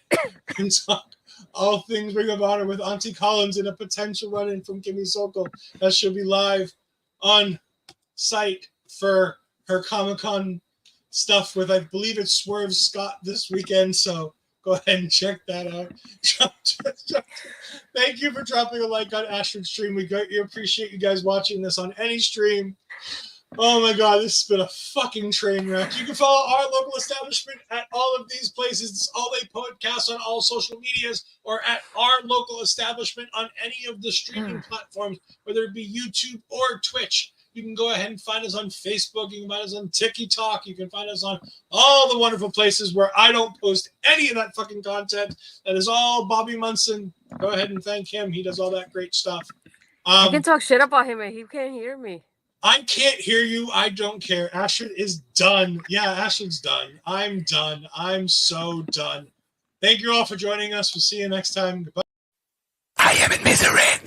and talk all things Ring of Honor with Auntie Collins and a potential run-in from Kimmy Sokol. That should be live on site for her Comic-Con stuff with, I believe it's Swerve Scott this weekend, so go ahead and check that out. Thank you for dropping a like on Astrid's stream. We greatly appreciate you guys watching this on any stream. Oh my God, this has been a fucking train wreck. You can follow our local establishment at all of these places. It's all they podcast on all social medias, or at our local establishment on any of the streaming platforms, whether it be YouTube or Twitch. You can go ahead and find us on Facebook. You can find us on TikTok. You can find us on all the wonderful places where I don't post any of that fucking content. That is all Bobby Munson. Go ahead and thank him. He does all that great stuff. I can talk shit about him and he can't hear me. I can't hear you. I don't care. Astrid is done. Yeah, Astrid's done. I'm done. I'm so done. Thank you all for joining us. We'll see you next time. Goodbye. I am in misery.